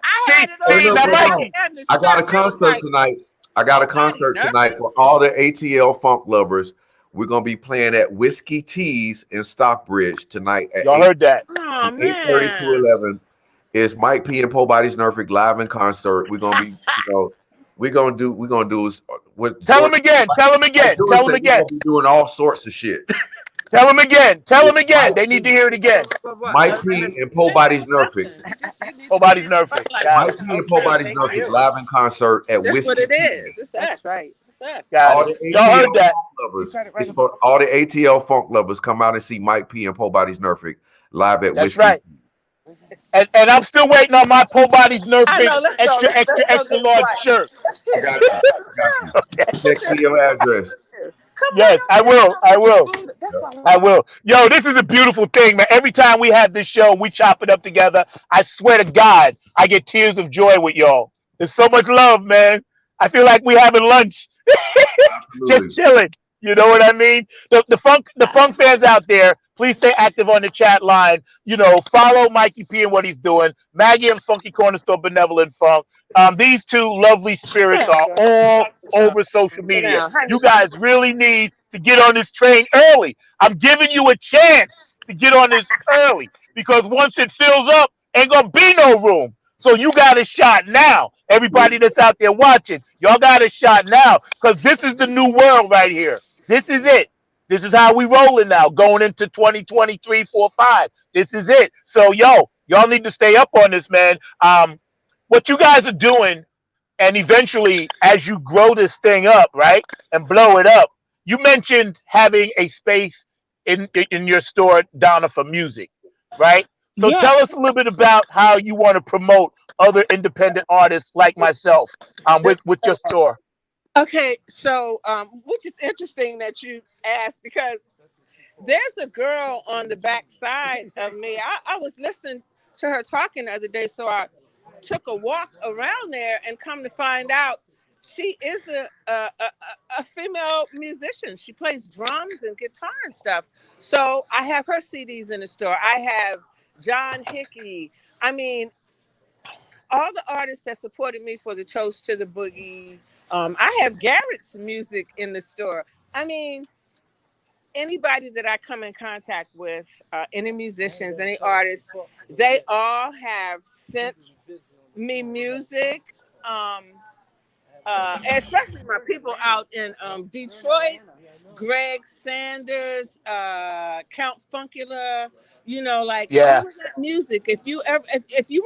I See, had it Hey, on see, the look, now hold jacket on. Mikey. and the I got a shirt. They was concert like, tonight. I got Po a Body concert tonight Nerfic? for all the ATL funk lovers. We're gonna be playing at Whiskey Teas in Stockbridge tonight at Y'all heard that? Oh, from 8:30 to man. 11. It's Mike P and Po Body's Nerfic live in concert. We're gonna be, we're gonna do what Tell him Jordan, again. Tell him like again. Jordan Tell him said, we're again. gonna be doing all sorts of shit. Tell him again. Tell It's him again. Mike They need to P, hear it again. What? Mike P and Po Ain't Body's doing Nerfic. nothing. You need to Nobody's be nervous. like, Got Mike it. P and Po Body's Thank Nerfic you. live in concert at that's what Whiskey it is. Teas. It's That's us. right. It's us. Got All it. the Y'all heard ATL that. funk You lovers. got it right It's above. for all the ATL funk lovers. Come out and see Mike P and Po Body's Nerfic live at That's Whiskey. right. And I'm still waiting on my Po Body's I Nerfic know. Let's go. extra, extra, Let's go extra get a large flight. shirt. Let's I here. got you. I got you. Text me your address. Come on, Yes, y'all I better will. come I with your will. food. That's why. I will. Yo, this is a beautiful thing, man. Every time we have this show, we chop it up together. I swear to God, I get tears of joy with y'all. There's so much love, man. I feel like we having lunch, just Absolutely. chilling. You know what I mean? The funk fans out there, please stay active on the chat line. You know, follow Mikey P and what he's doing. Maggie and Funky Corner Store Benevolent Funk. These two lovely spirits Sit, are girl. all So, over social sit media. down, honey. You guys really need to get on this train early. I'm giving you a chance to get on this early because once it fills up, ain't gonna be no room. So you got a shot now. Everybody that's out there watching, y'all got a shot now because this is the new world right here. This is it. This is how we rolling now, going into 2023, 4, 5. This is it. So y'all need to stay up on this, man. What you guys are doing, and eventually, as you grow this thing up, right, and blow it up, you mentioned having a space in your store, Donna, for music, right? So Yeah. tell us a little bit about how you want to promote other independent artists like myself with your store. Okay. So, which is interesting that you asked because there's a girl on the back side of me. I was listening to her talking the other day, so I took a walk around there and come to find out she is a female musician. She plays drums and guitar and stuff. So I have her CDs in the store. I have John Hickey. I mean, all the artists that supported me for the Toast to the Boogie. I have Garrett's music in the store. I mean, anybody that I come in contact with, any musicians, any artists, they all have sent me music. Um, Especially my people out in Detroit, Greg Sanders, Count Funkula, like all Yeah, of that music. If you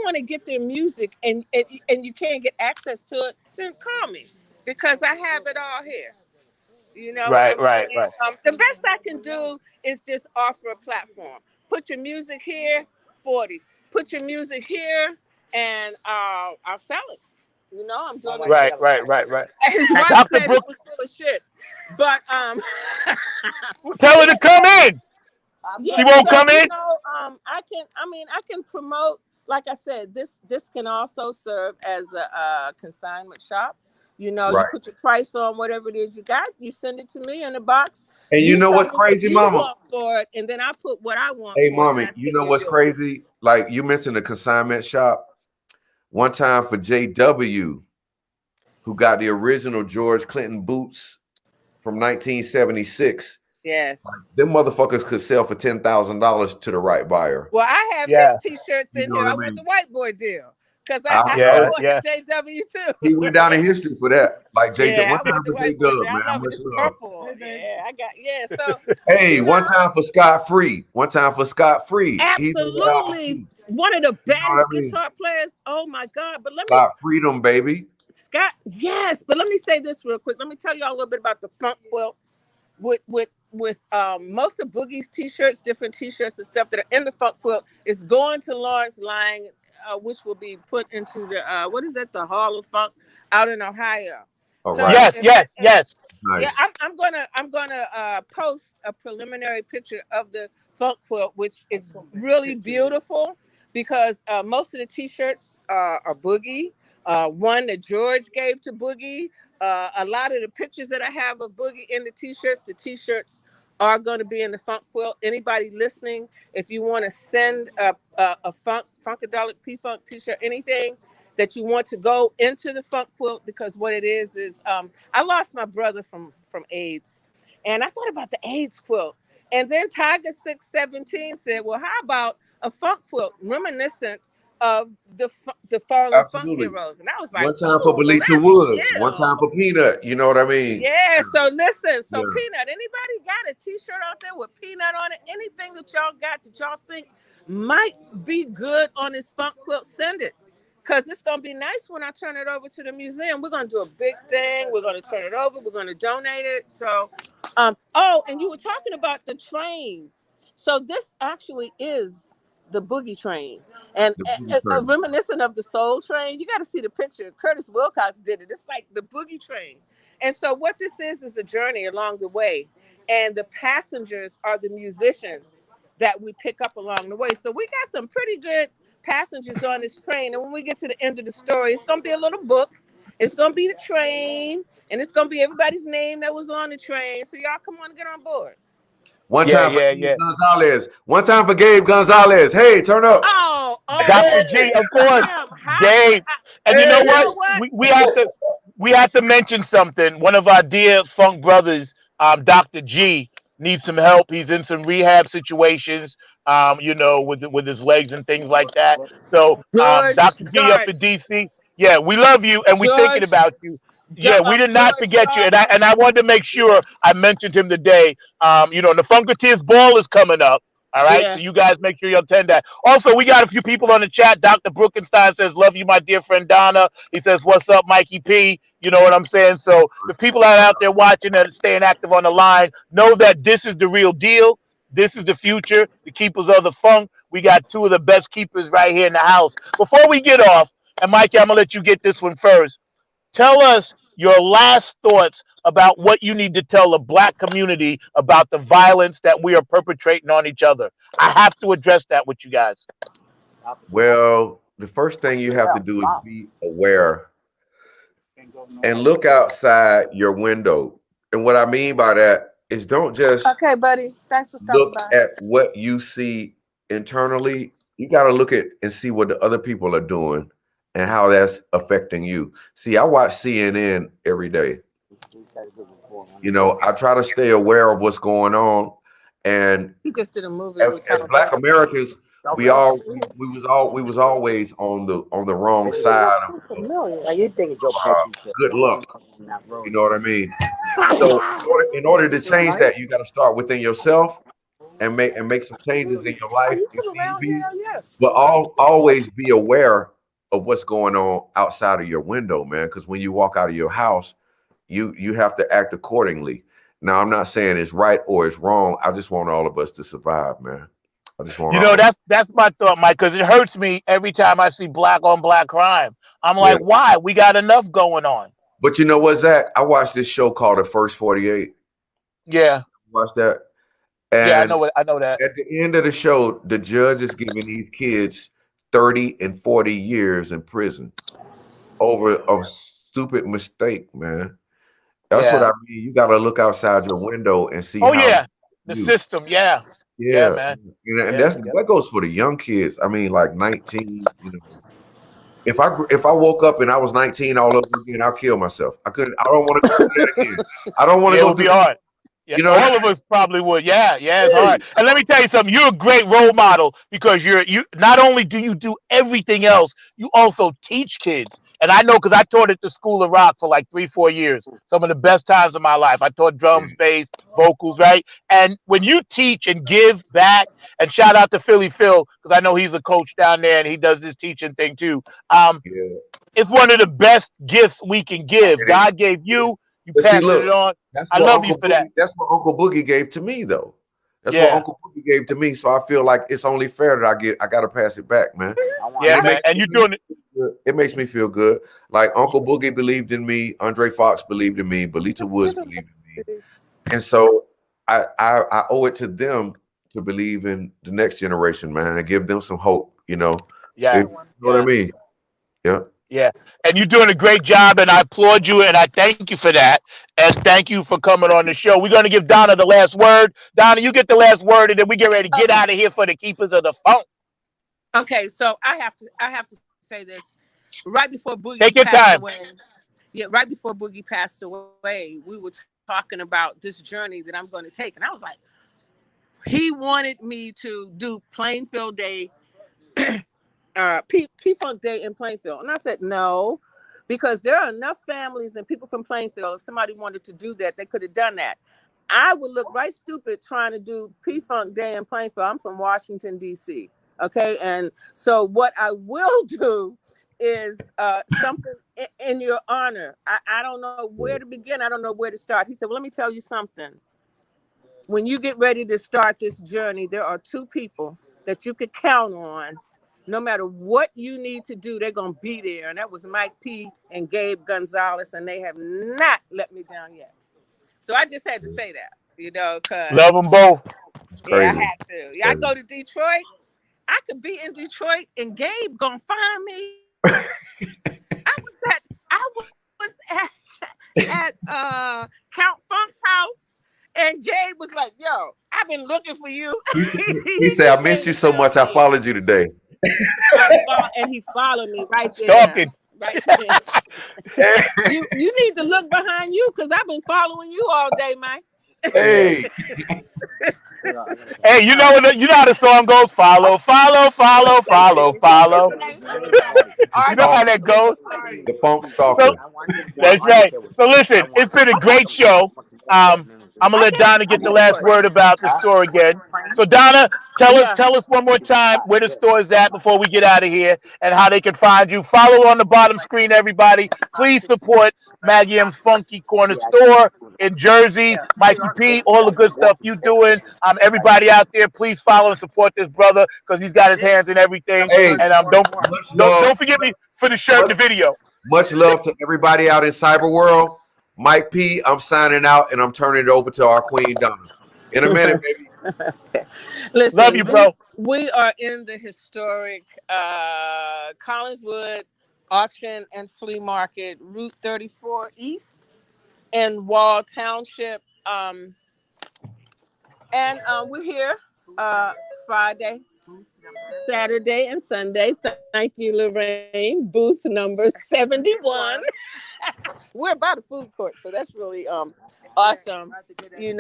want to get their music and you can't get access to it, then call me because I have it all here. You know what right, I'm right, saying? right, The best I can do is just offer a platform. Put your music here, 40. Put your music here, and I'll sell it. I'm doing right, it. right, right, right. His wife Dr. said he Brooks, was full of shit, but tell her to yeah, come so in. She yeah, won't so come in. I can promote. Like I said, this can also serve as a consignment shop. You Right. put your price on whatever it is you got. You send it to me in a box. And you You know tell what's me what crazy, you mama? want for it, and then I put what I want Hey, for it, and mommy, I you take know your what's bill. crazy? Like you mentioned the consignment shop. One time for JW, who got the original George Clinton boots from 1976. Yes. Them motherfuckers could sell for $10,000 to the right buyer. Well, I have his Yeah, T-shirts You in know here. what I I want the mean? white boy deal because I, I, I I I yeah, want the yeah. JW He too. went down in history for that. Like J Dub. Yeah, One I want time the for J white boy Dub, deal. man. I love it. Much It's love. purple. Yeah, I got So Hey, you know, one time for Scott Free. One time for Scott Free. He's on the album absolutely too. one of the You know what baddest I mean? guitar players. Oh my God! But let me Scott Freedom, baby. Scott. Yes, but let me say this real quick. Let me tell y'all a little bit about the funk quilt. With most of Boogie's T-shirts, different T-shirts and stuff that are in the funk quilt is going to Lawrence Lang, which will be put into the what is that? The Hall of Funk out in Ohio. All So right. Yes, yes, yes. yeah, Nice. I'm gonna post a preliminary picture of the funk quilt, which is really beautiful because most of the T-shirts are Boogie. One that George gave to Boogie. A lot of the pictures that I have of Boogie in the T-shirts are going to be in the funk quilt. Anybody listening, if you want to send a funkadelic P-Funk T-shirt, anything that you want to go into the funk quilt, because what it is I lost my brother from AIDS, and I thought about the AIDS quilt, and then Tiger 617 said, "Well, how about a funk quilt reminiscent of the fallen funk Absolutely. heroes?" And I was like, One time for "Oh, Belita that's Woods. One time chill." for Peanut. You know what I mean? Yeah, so listen, so Yeah. Peanut, anybody got a T-shirt out there with Peanut on it? Anything that y'all got that y'all think might be good on this funk quilt, send it. Because it's going to be nice when I turn it over to the museum. We're going to do a big thing. We're going to turn it over. We're going to donate it. So, oh, and you were talking about the train. So this actually is the boogie train. And The Boogie Train. reminiscent of the soul train, you got to see the picture. Curtis Wilcox did it. It's like the boogie train. And so what this is a journey along the way. And the passengers are the musicians that we pick up along the way. So we got some pretty good passengers on this train. And when we get to the end of the story, it's going to be a little book. It's going to be the train. And it's going to be everybody's name that was on the train. So y'all come on and get on board. One Yeah, time for yeah, Gabe yeah. Gonzalez. One time for Gabe Gonzalez. Hey, turn up. Oh, Dr. goodness. G, of course. Damn. How? Gabe. And you know Hey. You what? know what? We have to mention something. One of our dear funk brothers, Dr. G, needs some help. He's in some rehab situations, with his legs and things like that. So, George Dr. G up Dart. in DC, yeah, we love you and we thinking George, about you. Yeah, we did not George forget you, Dart. and I wanted to make Yeah. sure I mentioned him today. The Funketeers Ball is coming up. All right, so Yeah. you guys make sure you attend that. Also, we got a few people on the chat. Dr. Brookenstein says, "Love you, my dear friend Donna." He says, "What's up, Mikey P?" You know what I'm saying? So the people that are out there watching and staying active on the line know that this is the real deal. This is the future. The keepers of the funk. We got two of the best keepers right here in the house. Before we get off, and Mikey, I'm gonna let you get this one first. Tell us your last thoughts about what you need to tell the black community about the violence that we are perpetrating on each other. I have to address that with you guys. Well, the first thing you have to do is be aware and look outside your window. And what I mean by that is don't just Okay, buddy. Thanks for stopping look by. at what you see internally. You got to look at and see what the other people are doing and how that's affecting you. See, I watch CNN every day. I try to stay aware of what's going on. And He just did a movie as with Tom Black Hanks. Americans, we was always on the wrong side of, good luck. You know what I mean? So in order to change that, you got to start within yourself and make some changes in your Are life you if from need around be. here? Yes. But always be aware of what's going on outside of your window, man. Because when you walk out of your house, you have to act accordingly. Now, I'm not saying it's right or it's wrong. I just want all of us to survive, man. I just want You all know, of that's my thought, Mike, because it hurts me every time I see black on black crime. I'm yeah. like, why? We got enough going on. But you know what, Zach? I watched this show called The First 48. Yeah, Watch that. yeah, I And know it. I know that. at the end of the show, the judge is giving these kids 30 and 40 years in prison over a stupid mistake, man. That's what Yeah. I mean. You got to look outside your window and see Oh how yeah, the you. system. Yeah, yeah, Yeah, man. and Yeah, that goes for the young kids. I mean, like 19. if I woke up and I was 19 all over again, I'll kill myself. I couldn't. I don't want to go through that again. I don't want to Yeah, it go would be through. hard. Yeah, You know. all of us probably would. Yeah, yeah, it's Hey, hard. And let me tell you something. You're a great role model because you not only do you do everything else, you also teach kids. And I know because I taught at the School of Rock for like 3, 4 years. Some of the best times of my life. I taught drums, bass, vocals, right? And when you teach and give back, and shout out to Philly Phil because I know he's a coach down there and he does his teaching thing too. yeah, It's one of the best gifts we can give. it is. God gave you, you But see, passing it look, on. that's I what love you Uncle for that. Boogie. That's what Uncle Boogie gave to me, though. That's what Yeah, Uncle Boogie gave to me. So I feel like it's only fair that I got to pass it back, man. And yeah, man. And you're doing it. it makes me feel good. Like Uncle Boogie believed in me, Andre Fox believed in me, Belita Woods believed in me, and so I owe it to them to believe in the next generation, man, and give them some hope. Yeah, You know what I yeah, mean? Yeah. yeah. And you're doing a great job, and I applaud you, and I thank you for that. And thank you for coming on the show. We're going to give Donna the last word. Donna, you get the last word, and then we get ready to get Okay. out of here for the keepers of the phone. Okay. So I have to say this. Right before Boogie Take your passed time. away, yeah, right before Boogie passed away, we were talking about this journey that I'm going to take, and I was like, he wanted me to do Plainfield Day, P Funk Day in Plainfield, and I said no, because there are enough families and people from Plainfield. If somebody wanted to do that, they could have done that. I would look right stupid trying to do P Funk Day in Plainfield. I'm from Washington D.C. Okay, and so what I will do is something in your honor. I don't know where to begin. I don't know where to start. He said, "Well, let me tell you something. When you get ready to start this journey, there are two people that you could count on. No matter what you need to do, they're going to be there." And that was Mike P. and Gabe Gonzalez, and they have not let me down yet. So I just had to say that, Love because, them both. It's yeah, I crazy. had to. Yeah, I Crazy. go to Detroit. I could be in Detroit, and Gabe going to find me. I was at Count Funk's house, and Gabe was like, "Yo, I've been looking for you." He, he he said, "I came missed you and so found much. I me. followed you today." And he followed me right there, Talking. right there. You need to look behind you, because I've been following you all day, Mike. Hey, Hey, you know how the song goes. Follow, follow, follow, follow, follow. You know how that goes. the funk So stalker. that's right. So listen, it's been a great show. I'm gonna let Donna I get the can't last do it. word about the store again. So Donna, Yeah. tell us one more time where the store is at before we get out of here and how they can find you. Follow on the bottom screen, everybody. Please support Maggie M's Funky Corner Store in Jersey. Mikey P, all the good stuff you doing. Everybody out there, please follow and support this brother because he's got his hands in everything. Hey, And much love, don't forget me for the shirt and much, the video. much love to everybody out in cyber world. Mike P, I'm signing out and I'm turning it over to our Queen Donna. In a minute, baby. Love Listen, you, we bro. we are in the historic Collinswood Auction and Flea Market, Route 34 East in Wall Township. And we're here Friday, Saturday, and Sunday. Thank you, Lorraine. Booth number 71. We're about a food court, so that's really awesome. You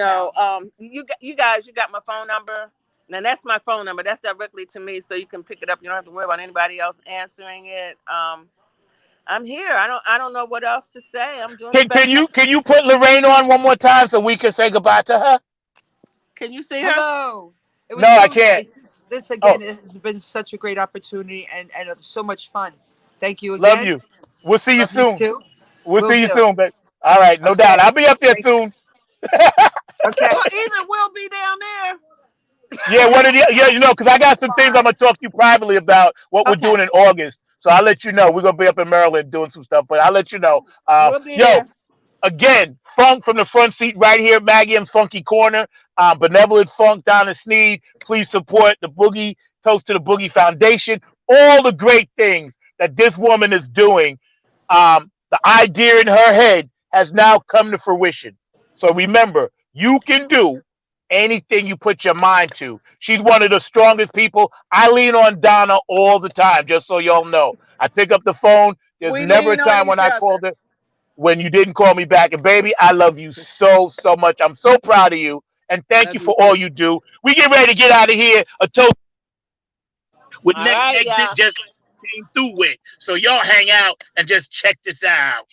guys, you got my phone number. Now that's my phone number. That's directly to me, so you can pick it up. You don't have to worry about anybody else answering it. I'm here. I don't know what else to say. I'm doing the best I Can you put Lorraine on one more time so we can say goodbye to her? can. You see her? Hello. It No, was I so can't. nice. This Oh, again has been such a great opportunity and it was so much fun. Thank you love again. you. We'll see you Love you soon. too. We'll Will see you do. soon, babe. All right, no doubt. Okay. I'll be up there Thank soon. Okay. Or either we'll be down there. Yeah, yeah, because I got some things I'm gonna talk to you privately about what we're Okay, doing in August. So I'll let you know. We're gonna be up in Maryland doing some stuff, but I'll let you know. we'll be Yo, there. again, Funk from the front seat right here, Maggie M's Funky Corner. Benevolent Funk, Donna Sneed. Please support the Boogie, Toast to the Boogie Foundation. All the great things that this woman is doing. The idea in her head has now come to fruition. So remember, you can do anything you put your mind to. She's one of the strongest people. I lean on Donna all the time, just so y'all know. I pick up the phone. There's We never a lean on time when each I other. called her when you didn't call me back. And baby, I love you so, so much. I'm so proud of you. And thank you Love you for all too. you do. We get ready to get out of here. A toast with All next right, exit y'all. just like we came through with. So y'all hang out and just check this out.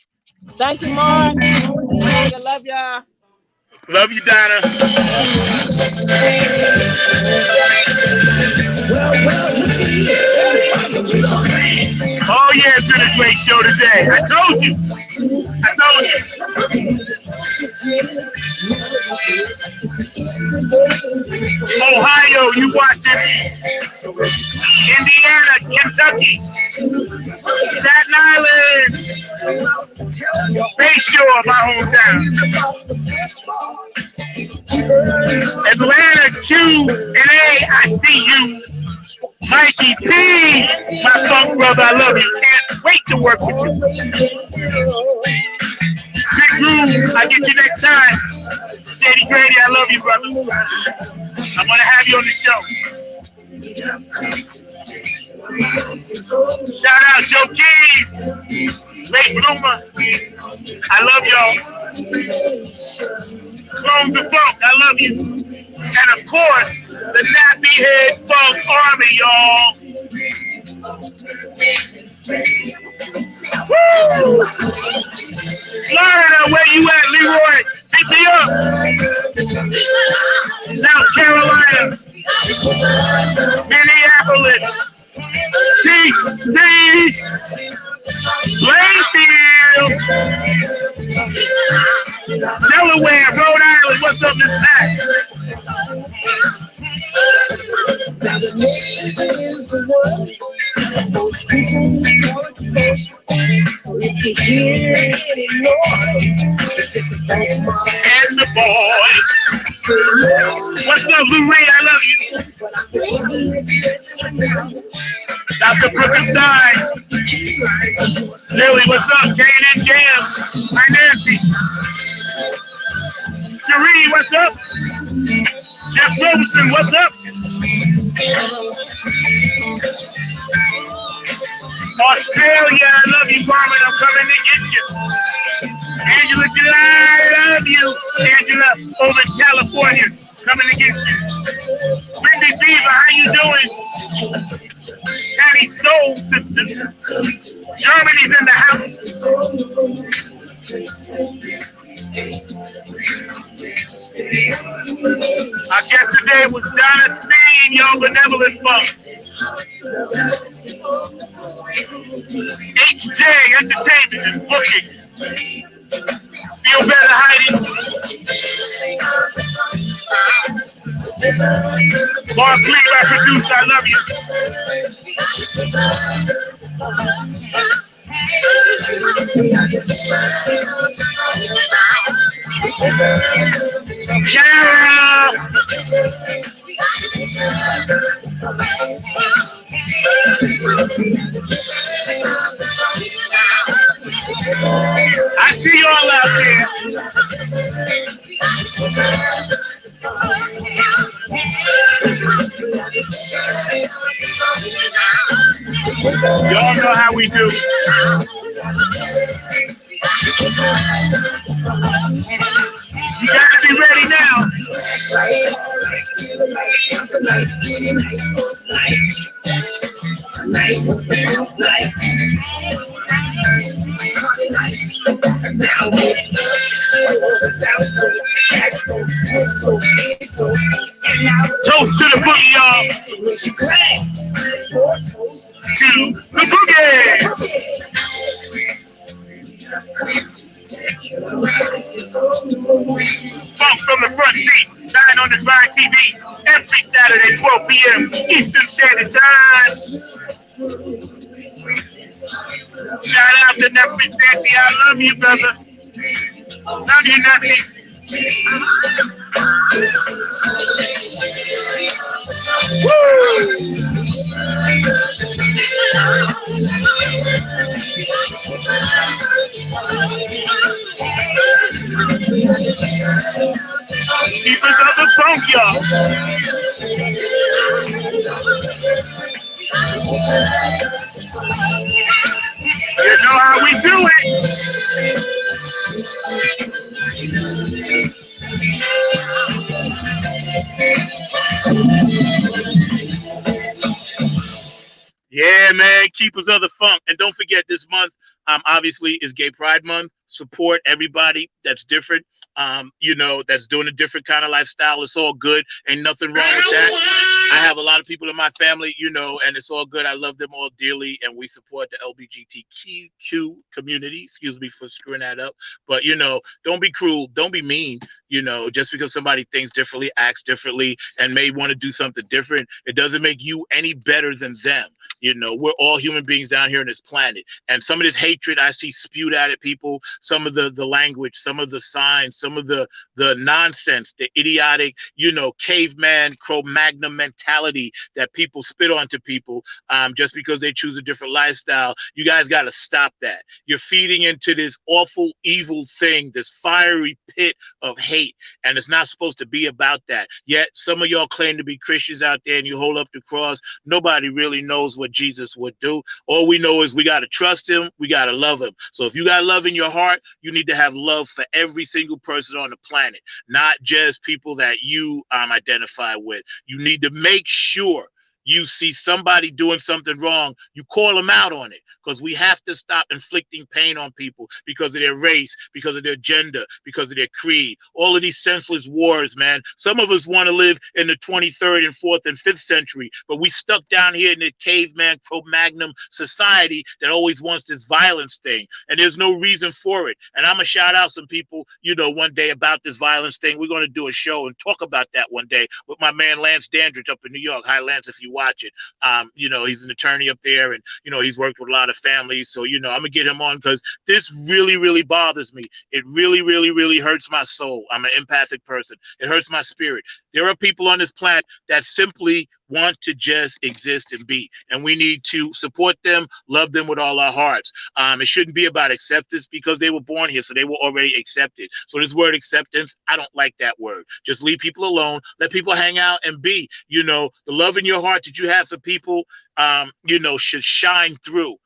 Thank you, Mark. See you later. Love y'all. Love you, Donna. Love you. Oh yeah, it's been a great show today. I told you. I told you. Ohio, you watching? Indiana, Kentucky, Staten Island, Bayshore, my hometown. Atlanta, Q and A, I see you. Mikey P, my funk brother, I love you. Can't wait to work with you. Big Room, I'll get you next time. Sadie Grady, I love you, brother. I'm gonna have you on the show. Shout out Joe Keys, Late Bloomer. I love y'all. Clones of Funk, I love you. And of course, the Nappy Head Funk Army, y'all. Woo! Florida, where you at, Leroy? Pick me up. South Carolina, Minneapolis, D.C., Plainfield, Delaware, Rhode Island. What's up, Miss Pat? And the boys. What's up, Lou Ray? I love you. Dr. Brookenstein. Lily, what's up? Jane and Jam. Hi, Nancy. Cherie, what's up? Jeff Robertson, what's up? Australia, I love you, Carmen. I'm coming to get you. Angela July, I love you. Angela, over in California, coming to get you. Wendy Beaver, how you doing? Patty Soul Sister. Germany's in the house. Our guest today was Donna Steen, y'all benevolent funk. HJ Entertainment and Booking. Feel better, Heidi. Mark Lee, my producer, I love you. Carol! I see you all out there. Y'all know how we do. You gotta be ready now. Toast to the boogie, y'all. To the boogie. Funk from the front seat, 9 on the Grind TV, every Saturday, 12 p.m. Eastern Standard Time. Shout out to Nappy Sandy, I love you, brother. Love you, Nappy. Woo! Keepers of the funk, y'all. You know how we do it. Yeah, man. Keepers of the funk. And don't forget this month, obviously is Gay Pride Month. Support everybody that's different, that's doing a different kind of lifestyle. It's all good. Ain't nothing wrong with that. I have a lot of people in my family, and it's all good. I love them all dearly, and we support the LGBTQ community. Excuse me for screwing that up. But, don't be cruel. Don't be mean. Just because somebody thinks differently, acts differently, and may want to do something different, it doesn't make you any better than them. We're all human beings down here on this planet. And some of this hatred I see spewed out at people, some of the language, some of the signs, some of the nonsense, the idiotic, caveman, Cro-Magnon mentality that people spit onto people just because they choose a different lifestyle. You guys got to stop that. You're feeding into this awful, evil thing, this fiery pit of hate, and it's not supposed to be about that. Yet some of y'all claim to be Christians out there and you hold up the cross. Nobody really knows what Jesus would do. All we know is we got to trust him. We got to love him. So if you got love in your heart, you need to have love for every single person on the planet, not just people that you identify with. You need to make sure you see somebody doing something wrong, you call them out on it, because we have to stop inflicting pain on people because of their race, because of their gender, because of their creed. All of these senseless wars, man. Some of us want to live in the 23rd and 4th and 5th century, but we stuck down here in the caveman Cro-Magnon society that always wants this violence thing, and there's no reason for it. And I'm going to shout out some people, one day about this violence thing. We're going to do a show and talk about that one day with my man Lance Dandridge up in New York. Hi, Lance, if you watch it. He's an attorney up there, and he's worked with a lot of families. So I'm gonna get him on because this really, really bothers me. It really, really, really hurts my soul. I'm an empathic person. It hurts my spirit. There are people on this planet that simply want to just exist and be, and we need to support them, love them with all our hearts. It shouldn't be about acceptance because they were born here, so they were already accepted. So this word acceptance, I don't like that word. Just leave people alone. Let people hang out and be. The love in your heart that you have for people, should shine through.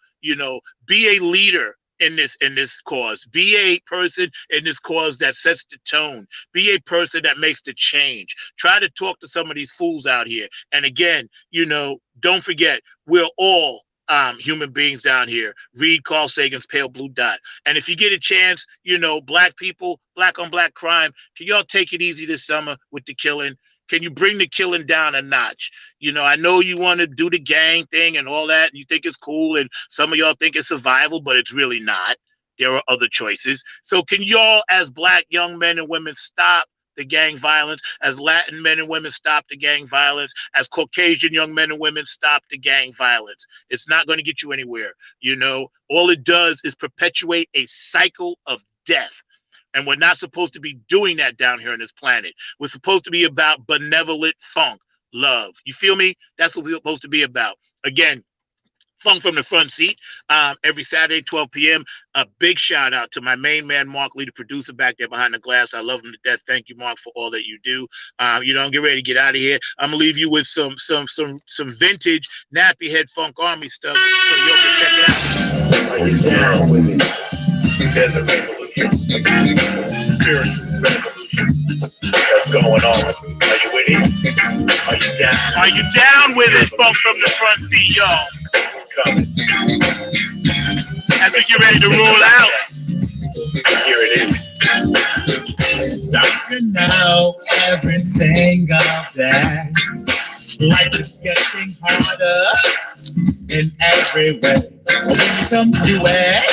Be a leader in this cause. Be a person in this cause that sets the tone. Be a person that makes the change. Try to talk to some of these fools out here. And again, don't forget, we're all human beings down here. Read Carl Sagan's Pale Blue Dot. And if you get a chance, black people, black on black crime, can y'all take it easy this summer with the killing? Can you bring the killing down a notch? I know you want to do the gang thing and all that, and you think it's cool, and some of y'all think it's survival, but it's really not. There are other choices. So can y'all, as black young men and women, stop the gang violence? As Latin men and women, stop the gang violence? As Caucasian young men and women, stop the gang violence? It's not going to get you anywhere. All it does is perpetuate a cycle of death. And we're not supposed to be doing that down here on this planet. We're supposed to be about benevolent funk, love. You feel me? That's what we're supposed to be about. Again, Funk from the Front Seat, every Saturday, 12 p.m. A big shout out to my main man, Mark Lee, the producer back there behind the glass. I love him to death. Thank you, Mark, for all that you do. I'm get ready to get out of here. I'm gonna leave you with some vintage nappy head funk army stuff so y'all can check it out. Are you down with it? There's a revolution, spiritual revolution that's going on. Are you with it? Are you down? Are you down with it, Funk from the Front Seat, y'all? Coming. As we get ready to roll out. Here it is. Don't you know every single day life is getting harder in every way. When you come to it,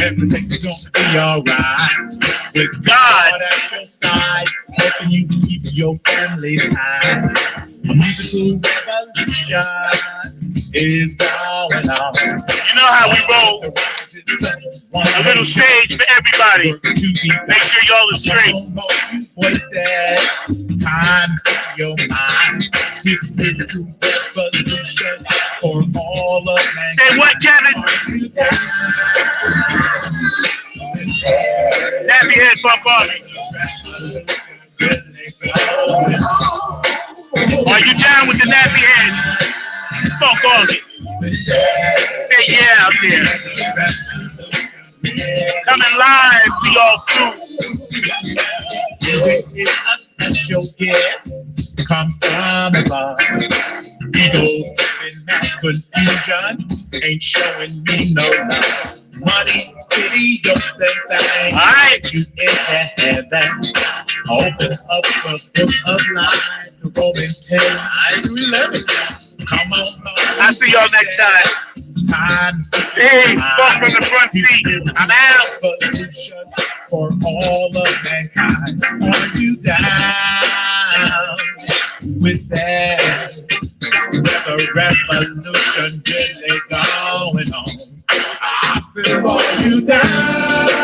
everything's gonna be alright. With God at your side, helping you keep your family tight. A musical revolution is going on. You know how we roll. A little shade for everybody. Make sure y'all are straight. Voices, time to your mind. It's spiritual revolution for all of mankind. Say what, Kevin? Nappy head, Funk Army. Are you down with the nappy head? Funk on it. Say yeah out there. Coming live to y'all soon. Music is a special gift. Comes from above. Egos in mass confusion. Ain't showing me no love. Money, videos, and things. Alright. You into heaven. Open up the book of life. The Romans 10, 9-11. Come on, I'll see y'all next time. Hey, Funk from the front seat. I'm out. Solution for all of mankind. Are you down with that? There's a revolution really going on. I said, are you down?